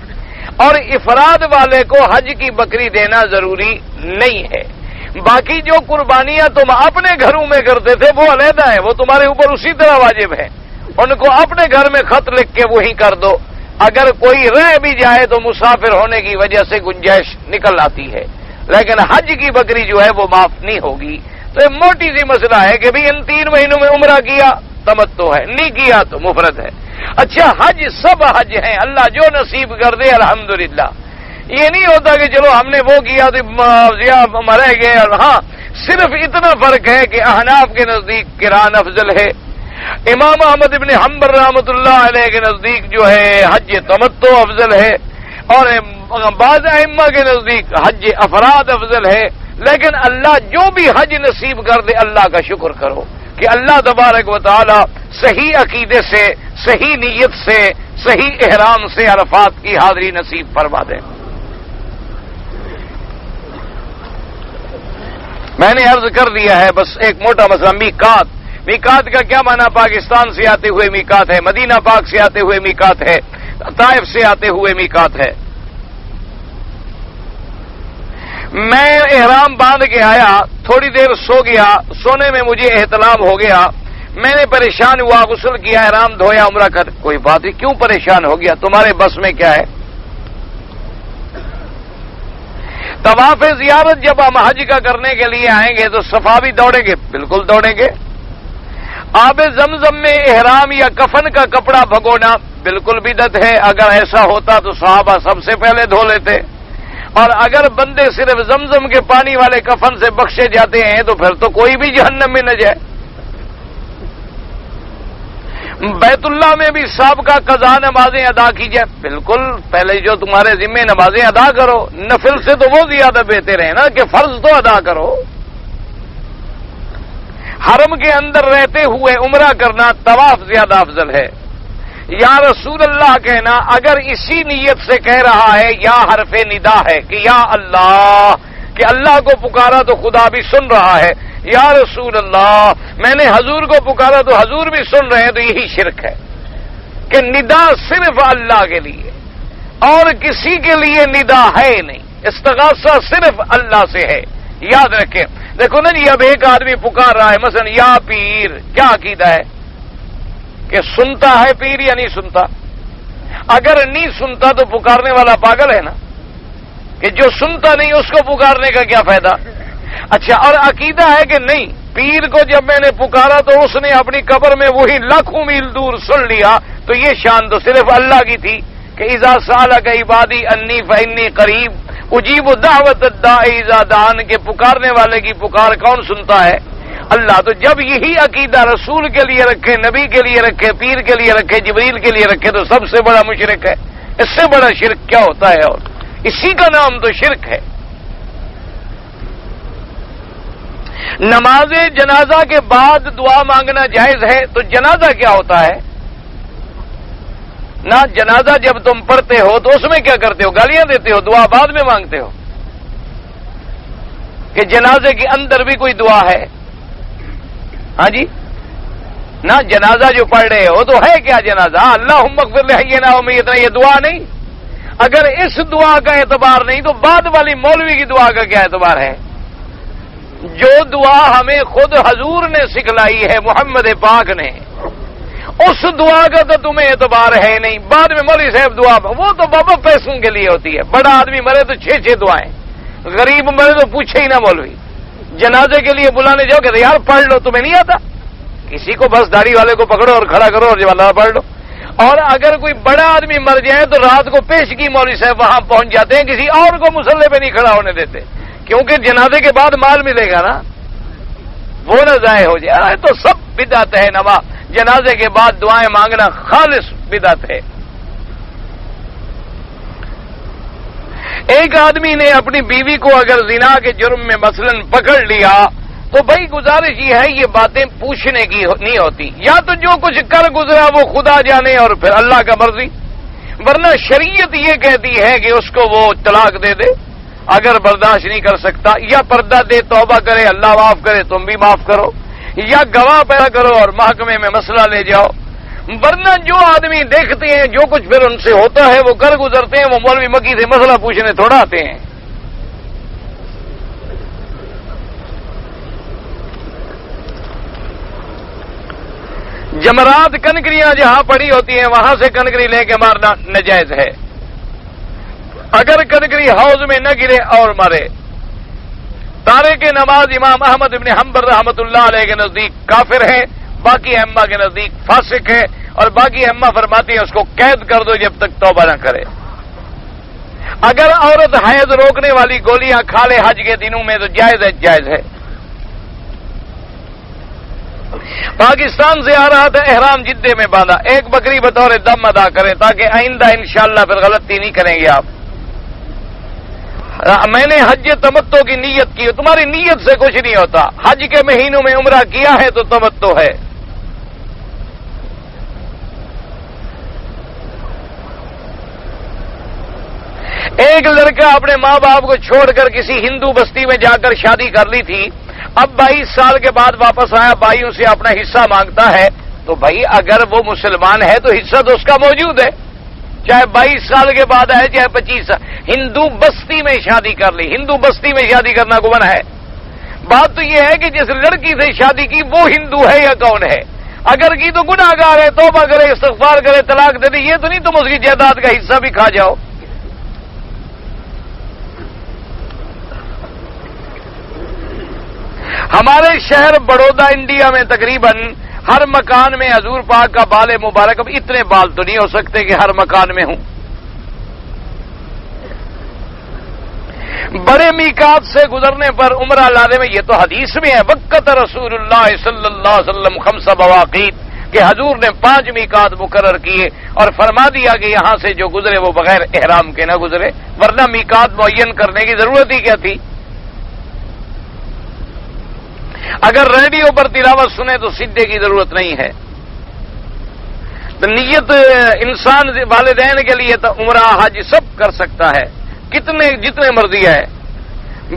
اور افراد والے کو حج کی بکری دینا ضروری نہیں ہے۔ باقی جو قربانیاں تم اپنے گھروں میں کرتے تھے وہ علیحدہ ہے، وہ تمہارے اوپر اسی طرح واجب ہے، ان کو اپنے گھر میں خط لکھ کے وہی کر دو۔ اگر کوئی رہ بھی جائے تو مسافر ہونے کی وجہ سے گنجائش نکل آتی ہے، لیکن حج کی بکری جو ہے وہ معاف نہیں ہوگی۔ تو یہ موٹی سی مسئلہ ہے کہ بھی ان 3 مہینوں میں عمرہ کیا تمتع ہے، نہیں کیا تو مفرد ہے۔ اچھا، حج سب حج ہیں، اللہ جو نصیب کر دے الحمدللہ۔ یہ نہیں ہوتا کہ چلو ہم نے وہ کیا تو مرے گئے۔ ہاں، صرف اتنا فرق ہے کہ احناف کے نزدیک قران افضل ہے، امام احمد ابن حنبل رحمۃ اللہ علیہ کے نزدیک جو ہے حج تمتع افضل ہے، اور بعض ائمہ کے نزدیک حج افراد افضل ہے۔ لیکن اللہ جو بھی حج نصیب کر دے اللہ کا شکر کرو کہ اللہ تبارک و تعالی صحیح عقیدے سے، صحیح نیت سے، صحیح احرام سے عرفات کی حاضری نصیب فرما دے۔ میں نے عرض کر دیا ہے، بس ایک موٹا مسئلہ، میقات۔ میقات کا کیا معنی؟ پاکستان سے آتے ہوئے میقات ہے، مدینہ پاک سے آتے ہوئے میقات ہے، طائف سے آتے ہوئے میقات ہے۔ میں احرام باندھ کے آیا، تھوڑی دیر سو گیا، سونے میں مجھے احتلام ہو گیا، میں نے پریشان ہوا، غسل کیا، احرام دھویا، عمرہ کر۔ کوئی بات نہیں، کیوں پریشان ہو گیا؟ تمہارے بس میں کیا ہے؟ طواف زیارت جب ہم حج کا کرنے کے لیے آئیں گے تو صفا بھی دوڑیں گے، بالکل دوڑیں گے۔ آب زمزم میں احرام یا کفن کا کپڑا بھگونا بالکل بدعت ہے، اگر ایسا ہوتا تو صحابہ سب سے پہلے دھو لیتے، اور اگر بندے صرف زمزم کے پانی والے کفن سے بخشے جاتے ہیں تو پھر تو کوئی بھی جہنم میں نہ جائے۔ بیت اللہ میں بھی سابقہ قضا نمازیں ادا کی جائیں، بالکل، پہلے جو تمہارے ذمہ نمازیں ادا کرو، نفل سے تو وہ زیادہ بہتر ہے نا کہ فرض تو ادا کرو۔ حرم کے اندر رہتے ہوئے عمرہ کرنا طواف زیادہ افضل ہے۔ یا رسول اللہ کہنا اگر اسی نیت سے کہہ رہا ہے یا حرف ندا ہے کہ یا اللہ، کہ اللہ کو پکارا تو خدا بھی سن رہا ہے، یا رسول اللہ میں نے حضور کو پکارا تو حضور بھی سن رہے ہیں، تو یہی شرک ہے کہ ندا صرف اللہ کے لیے اور کسی کے لیے ندا ہے نہیں، استغاثہ صرف اللہ سے ہے۔ یاد رکھیں، دیکھو نا جی، اب ایک آدمی پکار رہا ہے مثلا یا پیر، کیا عقیدہ ہے کہ سنتا ہے پیر یا نہیں سنتا؟ اگر نہیں سنتا تو پکارنے والا پاگل ہے نا، کہ جو سنتا نہیں اس کو پکارنے کا کیا فائدہ؟ اچھا، اور عقیدہ ہے کہ نہیں، پیر کو جب میں نے پکارا تو اس نے اپنی قبر میں وہی لاکھوں میل دور سن لیا، تو یہ شان تو صرف اللہ کی تھی کہ اذا سالک عبادی انی فانی قریب اجیب دعوت الداعی اذا دعان، کے پکارنے والے کی پکار کون سنتا ہے؟ اللہ۔ تو جب یہی عقیدہ رسول کے لیے رکھے، نبی کے لیے رکھے، پیر کے لیے رکھے، جبریل کے لیے رکھے، تو سب سے بڑا مشرک ہے۔ اس سے بڑا شرک کیا ہوتا ہے؟ اور اسی کا نام تو شرک ہے۔ نماز جنازہ کے بعد دعا مانگنا جائز ہے، تو جنازہ کیا ہوتا ہے؟ نہ جنازہ جب تم پڑھتے ہو تو اس میں کیا کرتے ہو؟ گالیاں دیتے ہو، دعا بعد میں مانگتے ہو؟ کہ جنازے کے اندر بھی کوئی دعا ہے؟ ہاں جی، نہ جنازہ جو پڑھ رہے ہو تو ہے کیا جنازہ؟ اللہم اغفر لحینا و میتنا، یہ دعا نہیں؟ اگر اس دعا کا اعتبار نہیں تو بعد والی مولوی کی دعا کا کیا اعتبار ہے؟ جو دعا ہمیں خود حضور نے سکھلائی ہے، محمد پاک نے، اس دعا کا تو تمہیں اعتبار ہے نہیں۔ بعد میں مولوی صاحب دعا، وہ تو بابا پیسوں کے لیے ہوتی ہے۔ بڑا آدمی مرے تو 6 دعائیں، غریب مرے تو پوچھے ہی نہ مولوی۔ جنازے کے لیے بلانے جاؤ کہ یار پڑھ لو، تمہیں نہیں آتا؟ کسی کو بس داڑھی والے کو پکڑو اور کھڑا کرو اور جوالا پڑھ لو۔ اور اگر کوئی بڑا آدمی مر جائے تو رات کو پیشگی مولوی صاحب وہاں پہنچ جاتے ہیں، کسی اور کو مصلے پہ نہیں کھڑا ہونے دیتے، کیونکہ جنازے کے بعد مال ملے گا نا، وہ نہ ضائع ہو جائے۔ تو سب بدعت ہے نما، جنازے کے بعد دعائیں مانگنا خالص بدعت ہے۔ ایک آدمی نے اپنی بیوی کو اگر زنا کے جرم میں مثلا پکڑ لیا تو بھائی گزارش یہ ہے، یہ باتیں پوچھنے کی نہیں ہوتی، یا تو جو کچھ کر گزرا وہ خدا جانے اور پھر اللہ کا مرضی، ورنہ شریعت یہ کہتی ہے کہ اس کو وہ طلاق دے دے اگر برداشت نہیں کر سکتا، یا پردہ دے، توبہ کرے، اللہ معاف کرے، تم بھی معاف کرو، یا گواہ پیدا کرو اور محکمے میں مسئلہ لے جاؤ۔ ورنہ جو آدمی دیکھتے ہیں جو کچھ پھر ان سے ہوتا ہے وہ کر گزرتے ہیں، وہ مولوی مکی سے مسئلہ پوچھنے تھوڑا آتے ہیں۔ جمرات کنکریاں جہاں پڑی ہوتی ہیں وہاں سے کنکری لے کے مارنا ناجائز ہے، اگر کنکری حوض میں نہ گرے اور مرے۔ تارک نماز امام احمد بن حنبل رحمۃ اللہ علیہ کے نزدیک کافر ہے، باقی ائمہ کے نزدیک فاسق ہے، اور باقی ائمہ فرماتی ہیں اس کو قید کر دو جب تک توبہ نہ کرے۔ اگر عورت حیض روکنے والی گولیاں کھا لے حج کے دنوں میں تو جائز ہے، جائز ہے۔ پاکستان سے آ رہا تھا، احرام جدے میں باندھا، ایک بکری بطور دم ادا کریں تاکہ آئندہ انشاءاللہ پھر غلطی نہیں کریں گے آپ۔ میں نے حج تمتع کی نیت کی، تمہاری نیت سے کچھ نہیں ہوتا، حج کے مہینوں میں عمرہ کیا ہے تو تمتع ہے۔ ایک لڑکا اپنے ماں باپ کو چھوڑ کر کسی ہندو بستی میں جا کر شادی کر لی تھی، اب 22 سال کے بعد واپس آیا، بھائیوں سے اپنا حصہ مانگتا ہے، تو بھائی اگر وہ مسلمان ہے تو حصہ تو اس کا موجود ہے، چاہے 22 سال کے بعد آئے چاہے 25 سال۔ ہندو بستی میں شادی کر لی، ہندو بستی میں شادی کرنا گناہ ہے؟ بات تو یہ ہے کہ جس لڑکی سے شادی کی وہ ہندو ہے یا کون ہے؟ اگر کی تو گناہ گار ہے، توبہ کرے، استغفار کرے، طلاق دے دے، یہ تو نہیں تم اس کی جائیداد کا حصہ بھی کھا جاؤ۔ ہمارے شہر بڑودہ انڈیا میں تقریباً ہر مکان میں حضور پاک کا بال مبارک، اب اتنے بال تو نہیں ہو سکتے کہ ہر مکان میں ہوں۔ بڑے میقات سے گزرنے پر عمرہ لانے میں، یہ تو حدیث میں ہے، وقت رسول اللہ صلی اللہ علیہ وسلم 5 مواقیت، کہ حضور نے 5 میقات مقرر کیے اور فرما دیا کہ یہاں سے جو گزرے وہ بغیر احرام کے نہ گزرے، ورنہ میقات معین کرنے کی ضرورت ہی کیا تھی؟ اگر ریڈیو پر تلاوت سنے تو سدے کی ضرورت نہیں ہے۔ تو نیت انسان والدین کے لیے تو عمرہ حج سب کر سکتا ہے، جتنے مرضی ہے،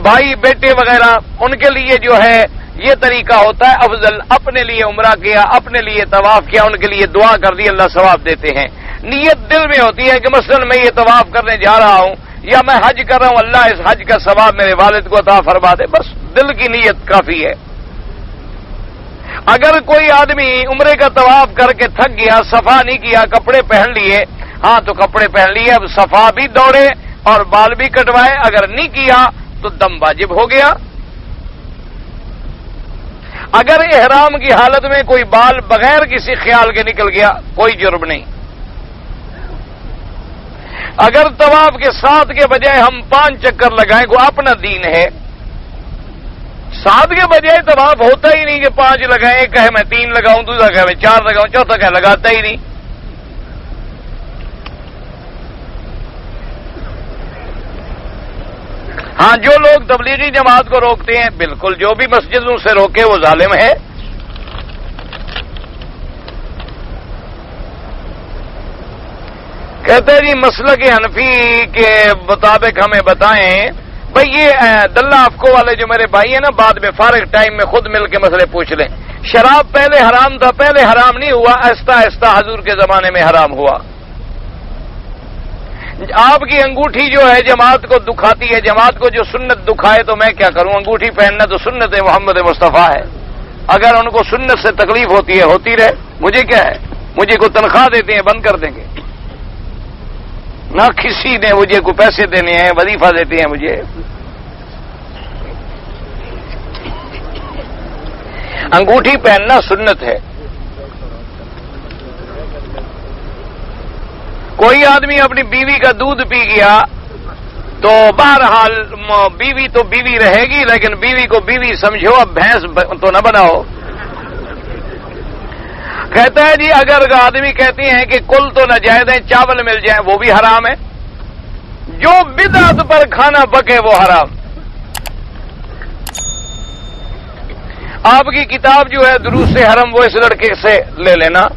بھائی بیٹے وغیرہ ان کے لیے جو ہے یہ طریقہ ہوتا ہے افضل، اپنے لیے عمرہ کیا، اپنے لیے طواف کیا، ان کے لیے دعا کر دی، اللہ ثواب دیتے ہیں۔ نیت دل میں ہوتی ہے کہ مثلا میں یہ طواف کرنے جا رہا ہوں یا میں حج کر رہا ہوں، اللہ اس حج کا ثواب میرے والد کو عطا فرما دے، بس دل کی نیت کافی ہے۔ اگر کوئی آدمی عمرے کا طواف کر کے تھک گیا، صفا نہیں کیا، کپڑے پہن لیے، ہاں تو کپڑے پہن لیے، اب صفا بھی دوڑے اور بال بھی کٹوائے، اگر نہیں کیا تو دم واجب ہو گیا۔ اگر احرام کی حالت میں کوئی بال بغیر کسی خیال کے نکل گیا، کوئی جرم نہیں۔ اگر طواف کے 7 کے بجائے ہم 5 چکر لگائیں، کو اپنا دین ہے، 7 کے بجائے طواف ہوتا ہی نہیں کہ 5 لگائیں، ایک کہے میں 3 لگاؤں، دوسرا کہے میں 4 لگاؤں، چوتھا کہے لگاتا ہی نہیں۔ ہاں جو لوگ تبلیغی جماعت کو روکتے ہیں، بالکل جو بھی مسجدوں سے روکے وہ ظالم ہے۔ کہتے ہیں جی مسلک حنفی کے مطابق ہمیں بتائیں، بھئی یہ دلہ افکو والے جو میرے بھائی ہیں نا، بعد میں فارغ ٹائم میں خود مل کے مسئلے پوچھ لیں۔ شراب پہلے حرام تھا، پہلے حرام نہیں ہوا، آہستہ آہستہ حضور کے زمانے میں حرام ہوا۔ آپ کی انگوٹھی جو ہے جماعت کو دکھاتی ہے، جماعت کو جو سنت دکھائے تو میں کیا کروں، انگوٹھی پہننا تو سنت محمد مصطفیٰ ہے، اگر ان کو سنت سے تکلیف ہوتی ہے ہوتی رہے، مجھے کیا ہے، مجھے کو تنخواہ دیتے ہیں بند کر دیں گے، نہ کسی نے مجھے کو پیسے دینے ہیں، وظیفہ دیتے ہیں مجھے۔ انگوٹھی پہننا سنت ہے۔ کوئی آدمی اپنی بیوی کا دودھ پی گیا تو بہرحال بیوی تو بیوی رہے گی، لیکن بیوی کو بیوی سمجھو، اب بھینس تو نہ بناؤ۔ کہتا ہے جی اگر آدمی کہتے ہیں کہ کل تو ناجائز ہیں، چاول مل جائیں وہ بھی حرام ہے، جو بدعت پر کھانا پکے وہ حرام۔ آپ کی کتاب جو ہے دروس حرم وہ اس لڑکے سے لے لینا،